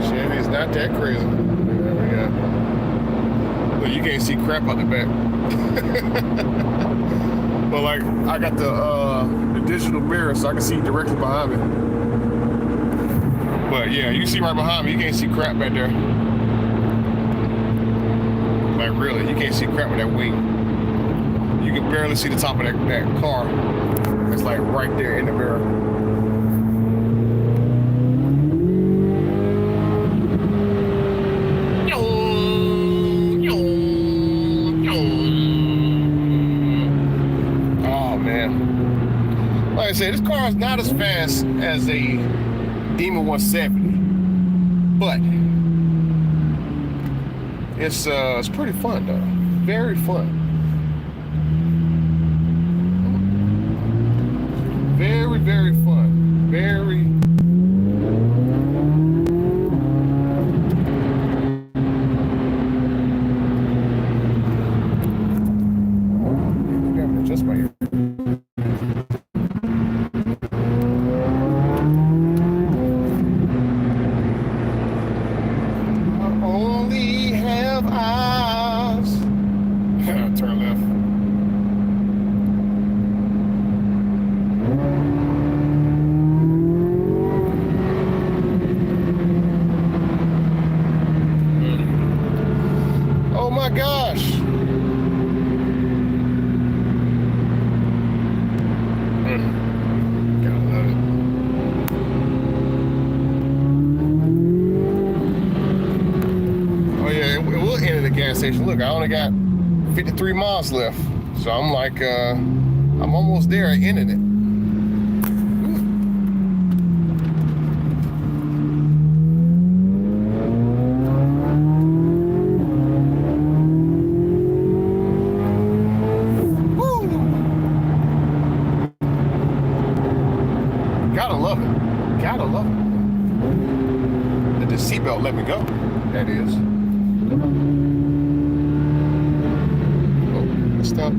Chevy's not that crazy. There we go. You can't see crap out the back. But like, I got the digital mirror, so I can see directly behind me. But yeah, you can see right behind me. You can't see crap back there. Like really, you can't see crap with that wing. You can barely see the top of that car. It's like right there in the mirror. Like I said, this car is not as fast as a Demon 170, but it's pretty fun though. Very fun. Very, very fun. Very. I'm just my ear. Turn left. Oh my gosh. Gotta love it. Oh yeah, we'll end at the gas station. Look, I only got 53 miles left, so I'm like, I'm almost there at ending it. Woo! Gotta love it. Gotta love it. That the seatbelt let me go. That is. Oh, let's stop.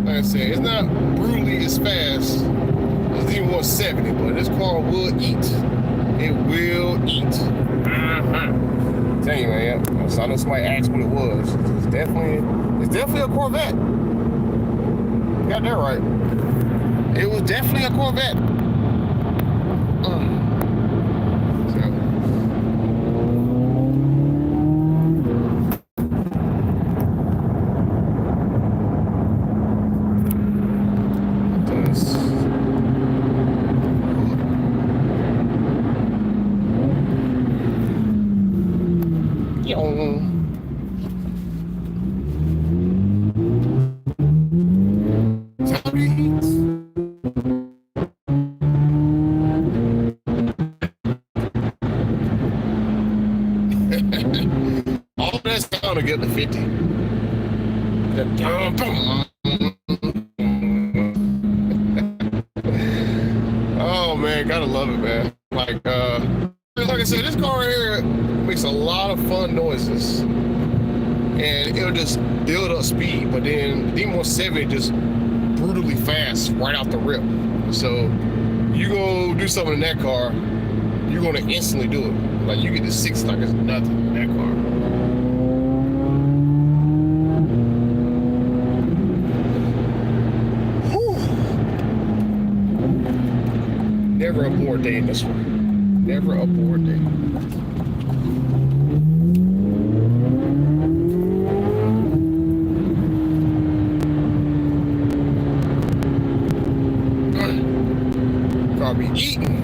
Like I said, it's not brutally as fast as the 170, but this car will eat. It will eat. Tell you, man. So I know somebody asked what it was. It's definitely a Corvette. You got that right. It was definitely a Corvette. All that sound to get the 50. Oh man, gotta love it, man. Like I said, this car right here makes a lot of fun noises, and it'll just build up speed. But then the D170 just brutally fast right out the rip. So you go do something in that car, you're gonna instantly do it. Like you get to 6 like it's nothing in that car. Whew. Never a bored day in this one. Never a bored day. Car be eating.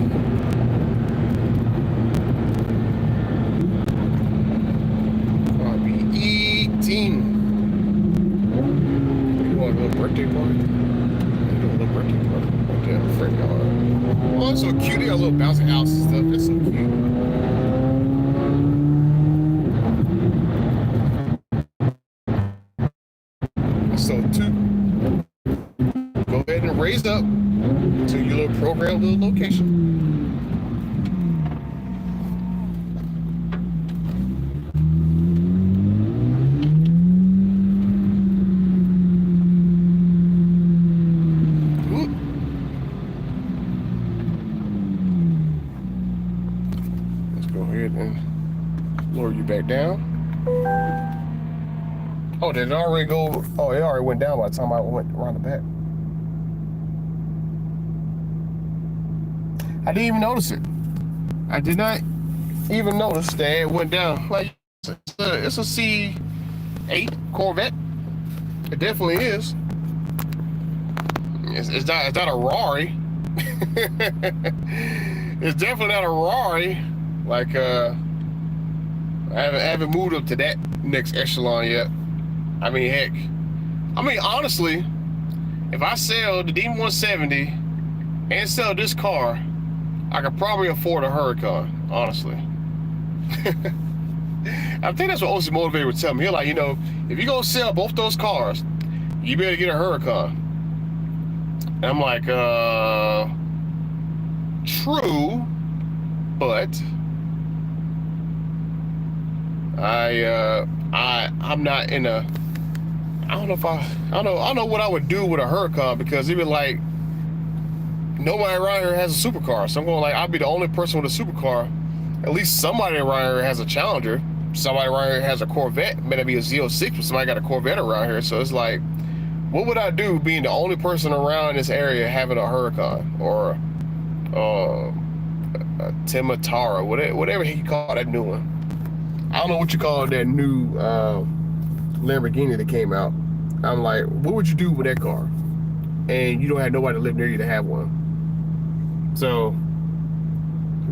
Birthday party? A little birthday party. Okay, friend yard. Oh, it's so cute. They got little bouncy house and stuff. That's so cute. So go ahead and raise up to your little program, little location. And lower you back down. Oh, did it already go? Oh, it already went down by the time I went around the back. I didn't even notice it. I did not even notice that it went down. Like, it's a C8 Corvette. It definitely is. It's not a Rari. It's definitely not a Rari. Like, I haven't moved up to that next echelon yet. I mean, heck. I mean, honestly, if I sell the D170 and sell this car, I could probably afford a Huracan, honestly. I think that's what OC Motivator would tell me. He's like, you know, if you go sell both those cars, you better get a Huracan. And I'm like, true, but I'm not in a, I don't know what I would do with a Huracan, because even like nobody around here has a supercar. So I'm going like, I'll be the only person with a supercar. At least somebody around here has a Challenger. Somebody around here has a Corvette. Maybe be a Z06, but somebody got a Corvette around here. So it's like, what would I do being the only person around this area having a Huracan or a Timatara, whatever he called that new one. I don't know what you call that new Lamborghini that came out. I'm like, what would you do with that car? And you don't have nobody to live near you to have one. So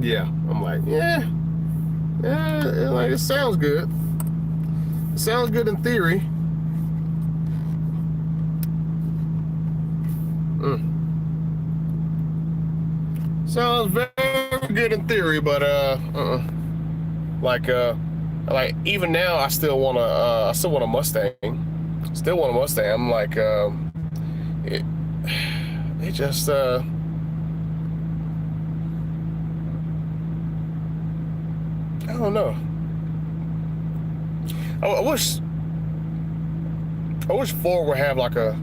Yeah, I'm like, yeah, like it sounds good. It sounds good in theory. Sounds very good in theory, but like like even now I still want a Mustang. Still want a Mustang. I'm like it it just I don't know. I wish Ford would have like a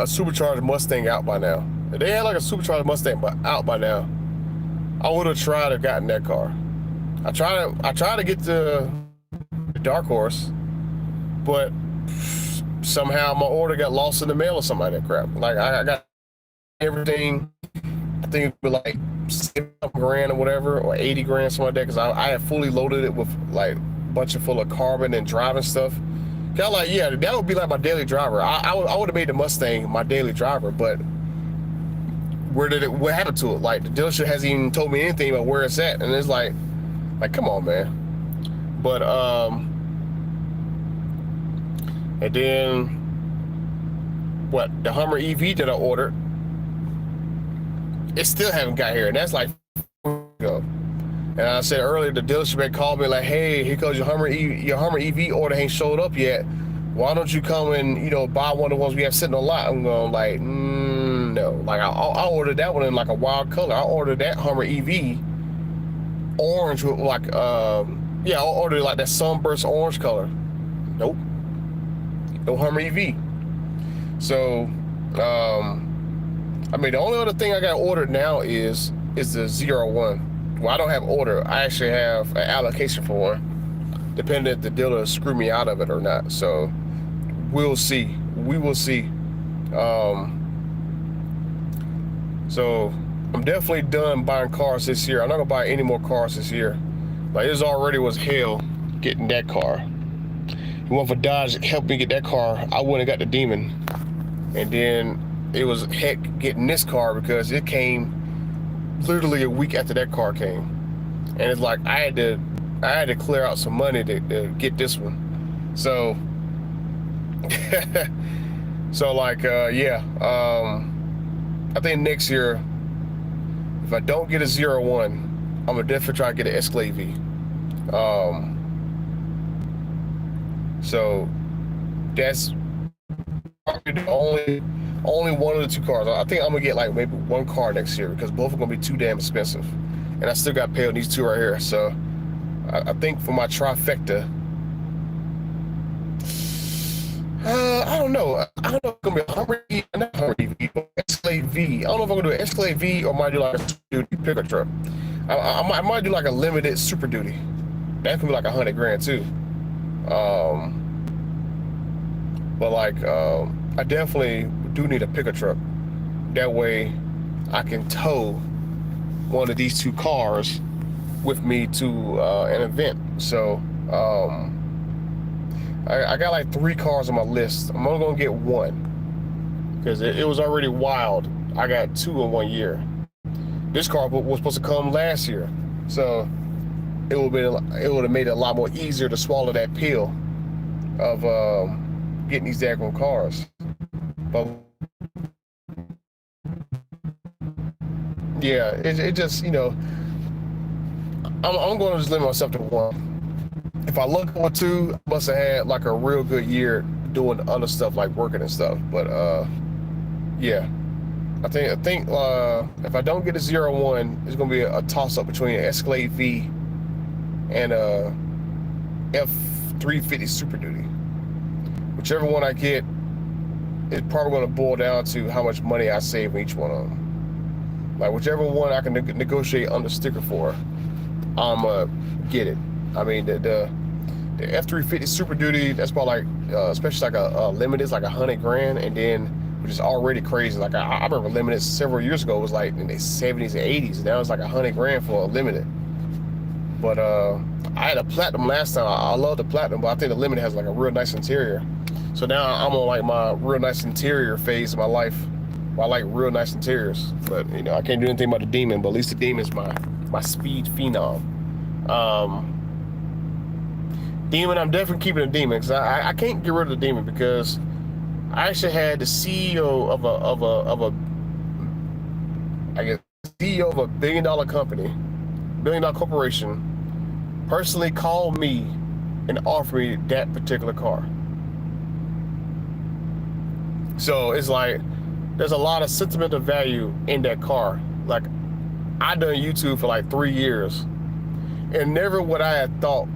supercharged Mustang out by now. If they had like a supercharged Mustang out by now, I would have tried to gotten that car. I tried to get the Dark Horse, but somehow my order got lost in the mail or something like that crap. Like I got everything. I think it was like $70,000 or whatever, or 80 grand, something like that. Because I had fully loaded it with like a bunch of full of carbon and driving stuff. Kind of like, yeah, that would be like my daily driver. I would have made the Mustang my daily driver, but what happened to it? Like the dealership hasn't even told me anything about where it's at, and it's like come on, man. But and then what? The Hummer EV that I ordered, it still haven't got here, and that's like ago. And I said earlier, the dealership had called me like, hey, here goes your Hummer EV order ain't showed up yet. Why don't you come and buy one of the ones we have sitting on lot? I'm going like, no. Like I ordered that one in like a wild color. I ordered that Hummer EV orange with like yeah, I ordered like that sunburst orange color. Nope. No Hummer EV. So I mean, the only other thing I got ordered now is the 01. Well, I don't have order. I actually have an allocation for one, depending if the dealer screw me out of it or not. So we'll see. We will see. So I'm definitely done buying cars this year. I'm not gonna buy any more cars this year. Like this already was hell getting that car. If it wasn't for Dodge helped me get that car, I wouldn't have got the Demon. And then it was heck getting this car because it came literally a week after that car came, and it's like I had to clear out some money to get this one. So so like yeah, I think next year if I don't get a 01, I'm gonna definitely try to get an Escalade V. So that's the only one of the two cars. I think I'm gonna get like maybe one car next year because both are gonna be too damn expensive, and I still got to pay on these two right here. So I think for my trifecta, I don't know. I don't know if it's gonna be a Hummer EV, not Hummer EV, but Escalade V. I don't know if I'm gonna do an Escalade V or might do like a Super Duty pickup truck. I might do like a limited Super Duty. That could be like $100,000 too. But like I definitely do need a pickup truck. That way I can tow one of these two cars with me to an event. So I got like 3 cars on my list. I'm only gonna get one because it was already wild. I got 2 in 1 year. This car was supposed to come last year, so it would have made it a lot more easier to swallow that pill of getting these daggone cars. But yeah, it just I'm going to just limit myself to 1. If I look for 2, I must have had like a real good year doing other stuff like working and stuff. But yeah, I think if I don't get a 01, it's gonna be a toss up between an Escalade V and a F350 Super Duty. Whichever one I get, it's probably going to boil down to how much money I save in each one of them. Like whichever one I can negotiate under sticker for, I'm gonna get it. I mean the F350 Super Duty, that's probably like especially like a limited, is like $100,000, and then which is already crazy. Like I remember limited several years ago was like in the 70s and 80s. Now it's like $100,000 for a limited. But I had a platinum last time. I love the platinum, but I think the limited has like a real nice interior. So now I'm on like my real nice interior phase of my life. I like real nice interiors, but I can't do anything about the Demon. But at least the Demon's my speed phenom. Demon, I'm definitely keeping a Demon because I can't get rid of the Demon because I actually had the CEO of a I guess CEO of a billion-dollar company, billion-dollar corporation, personally call me and offer me that particular car. So it's like there's a lot of sentimental value in that car. Like I done YouTube for like 3 years, and never would I have thought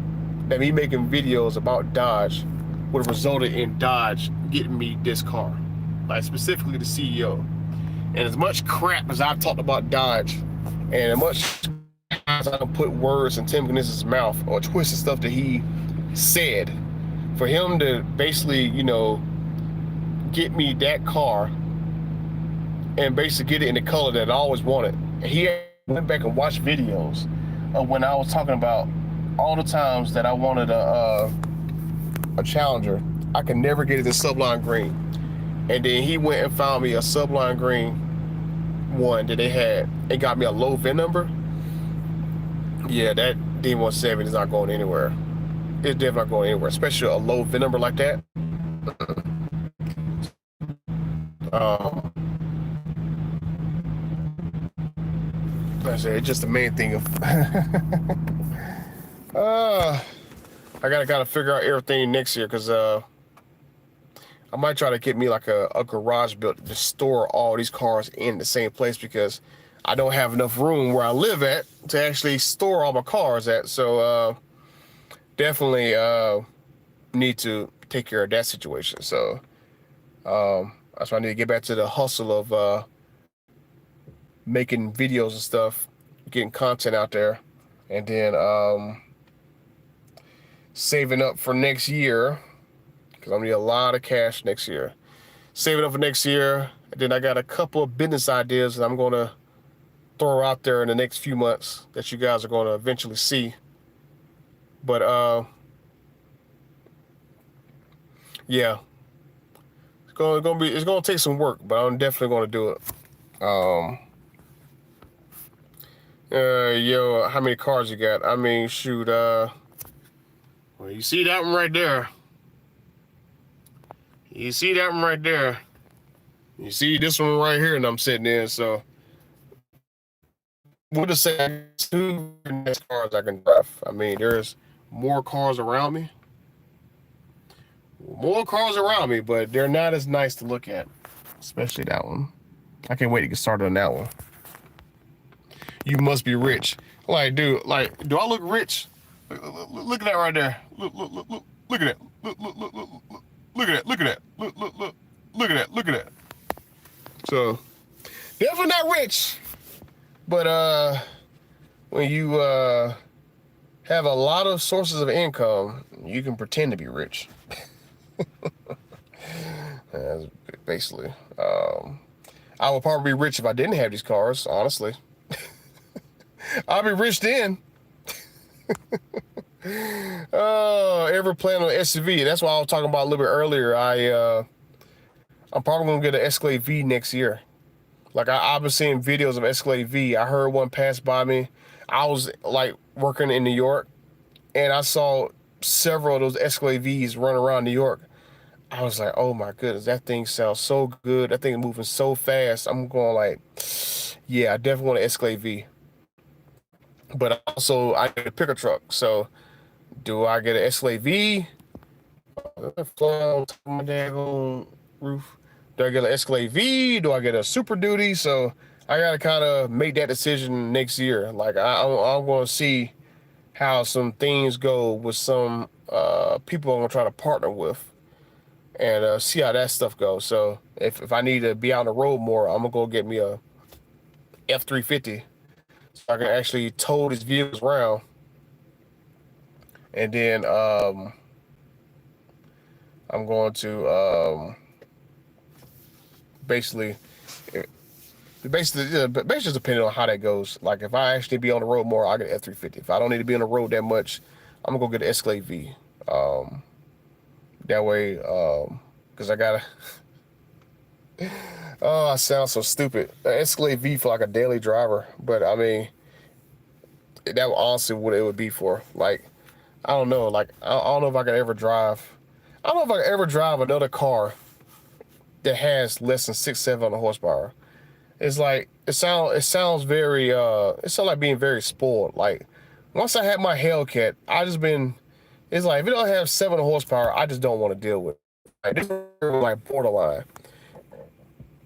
that me making videos about Dodge would have resulted in Dodge getting me this car, like specifically the CEO. And as much crap as I've talked about Dodge, and as much as I put words in Tim Knizz's mouth or twisted stuff that he said, for him to basically, you know, get me that car and basically get it in the color that I always wanted. And he went back and watched videos of when I was talking about all the times that I wanted a Challenger. I could never get it in Sublime Green. And then he went and found me a Sublime Green one that they had. It got me a low VIN number. Yeah, that D17 is not going anywhere. It's definitely not going anywhere, especially a low VIN number like that. I said it's just the main thing of I gotta figure out everything next year because I might try to get me like a garage built to store all these cars in the same place because I don't have enough room where I live at to actually store all my cars at. So definitely need to take care of that situation. So that's why I need to get back to the hustle of making videos and stuff, getting content out there, and then saving up for next year because I'm gonna need a lot of cash next year. Saving up for next year, and then I got a couple of business ideas that I'm gonna throw out there in the next few months that you guys are gonna eventually see. But yeah, it's gonna take some work, but I'm definitely gonna do it. Yo, how many cars you got? I mean, shoot, well, you see that one right there. You see that one right there. You see this one right here, and I'm sitting in. So, we'll just say 2 next cars I can drive. I mean, there's more cars around me. But they're not as nice to look at, especially that one. I can't wait to get started on that one. You must be rich. Like, dude, like, do I look rich? Look at that right there. Look at that. Look at that. Look at that. Look at that. Look at that. So, definitely not rich. But when you have a lot of sources of income, you can pretend to be rich. That's basically. I would probably be rich if I didn't have these cars, honestly. I'll be rich then. Ever plan on SUV? That's why I was talking about a little bit earlier. I'm probably gonna get an Escalade V next year. Like I've been seeing videos of Escalade V. I heard one pass by me. I was like working in New York, and I saw several of those Escalade Vs run around New York. I was like, oh my goodness, that thing sounds so good. That thing is moving so fast. I'm going like, yeah, I definitely want an Escalade V. But also, I need a pickup truck. So, do I get an Escalade V? Fly on top of my daggone roof. Do I get an Escalade V? Do I get a Super Duty? So, I gotta kind of make that decision next year. Like, I'm going to see how some things go with some people I'm gonna try to partner with, and see how that stuff goes. So, if I need to be out on the road more, I'm gonna go get me a F350. So I can actually tow these vehicles around, and then I'm going to basically just depending on how that goes. Like if I actually be on the road more, I'll get an F350. If I don't need to be on the road that much, I'm gonna go get an Escalade V. That way, because I gotta. Oh, I sound so stupid. An Escalade V for like a daily driver, but I mean, that would honestly what it would be for. Like, I don't know. Like, I don't know if I could ever drive. I don't know if I could ever drive another car that has less than 600-700 horsepower. It's like it sounds very it sounds like being very spoiled. Like once I had my Hellcat, I just been it's like if it don't have 700 horsepower, I just don't want to deal with it. Like this is like borderline.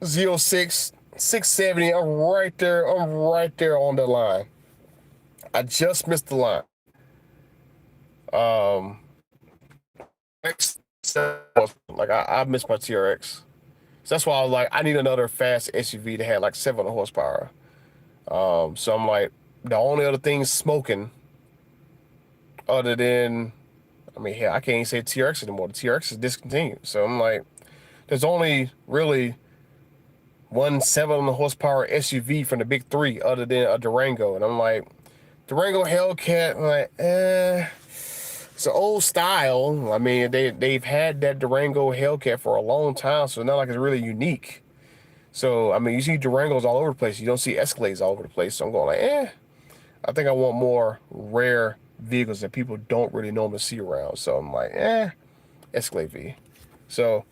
06, 670, I'm right there on the line. I just missed the line. Um X like I missed my TRX. So that's why I was like, I need another fast SUV to have like 700 horsepower. So I'm like, the only other thing smoking, other than, I mean, hell, I can't even say TRX anymore. The TRX is discontinued. So I'm like, there's only really one 700 horsepower SUV from the big three, other than a Durango. And I'm like, Durango Hellcat, I'm like, it's an old style. I mean, they've had that Durango Hellcat for a long time, so it's not like it's really unique. So, I mean, you see Durangos all over the place. You don't see Escalades all over the place. So I'm going like, I think I want more rare vehicles that people don't really normally see around. So I'm like, Escalade V. So,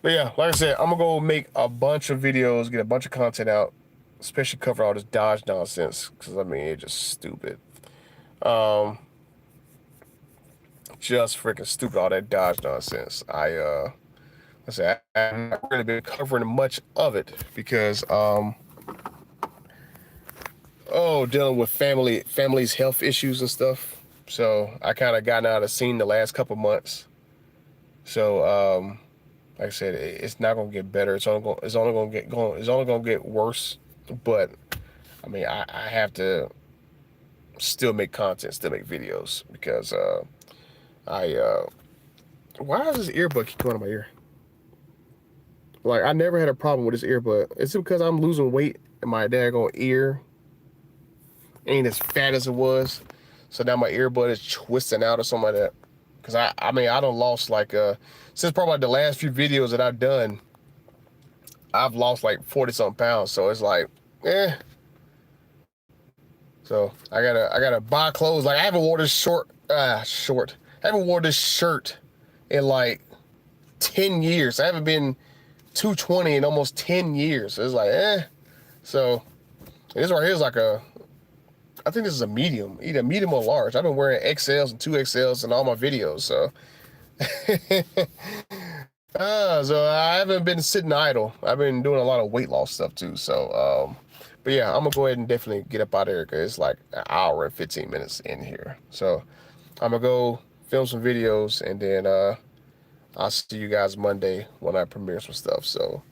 but yeah, like I said, I'm going to go make a bunch of videos, get a bunch of content out, especially cover all this Dodge nonsense. Because, I mean, it's just stupid. Just freaking stupid, all that Dodge nonsense. I said, I've not really been covering much of it because, dealing with family's health issues and stuff. So I kind of gotten out of the scene the last couple months. So, like I said, it's not gonna get better. It's only gonna get worse. But I mean, I have to still make content, still make videos because why does this earbud keep going in my ear? Like I never had a problem with this earbud. Is it because I'm losing weight and my daggone ear ain't as fat as it was? So now my earbud is twisting out or something like that. Cause I mean I done lost like since probably the last few videos that I've done, I've lost like 40 something pounds. So it's like, So I gotta buy clothes. Like I haven't worn this I haven't worn this shirt in like 10 years. I haven't been 220 in almost 10 years. So it's like, So this right here is like I think this is a medium, either medium or large. I've been wearing XLs and 2XLs in all my videos. So, so I haven't been sitting idle. I've been doing a lot of weight loss stuff too. So, but yeah, I'm gonna go ahead and definitely get up out of here because it's like an hour and 15 minutes in here. So I'm gonna go film some videos and then I'll see you guys Monday when I premiere some stuff. So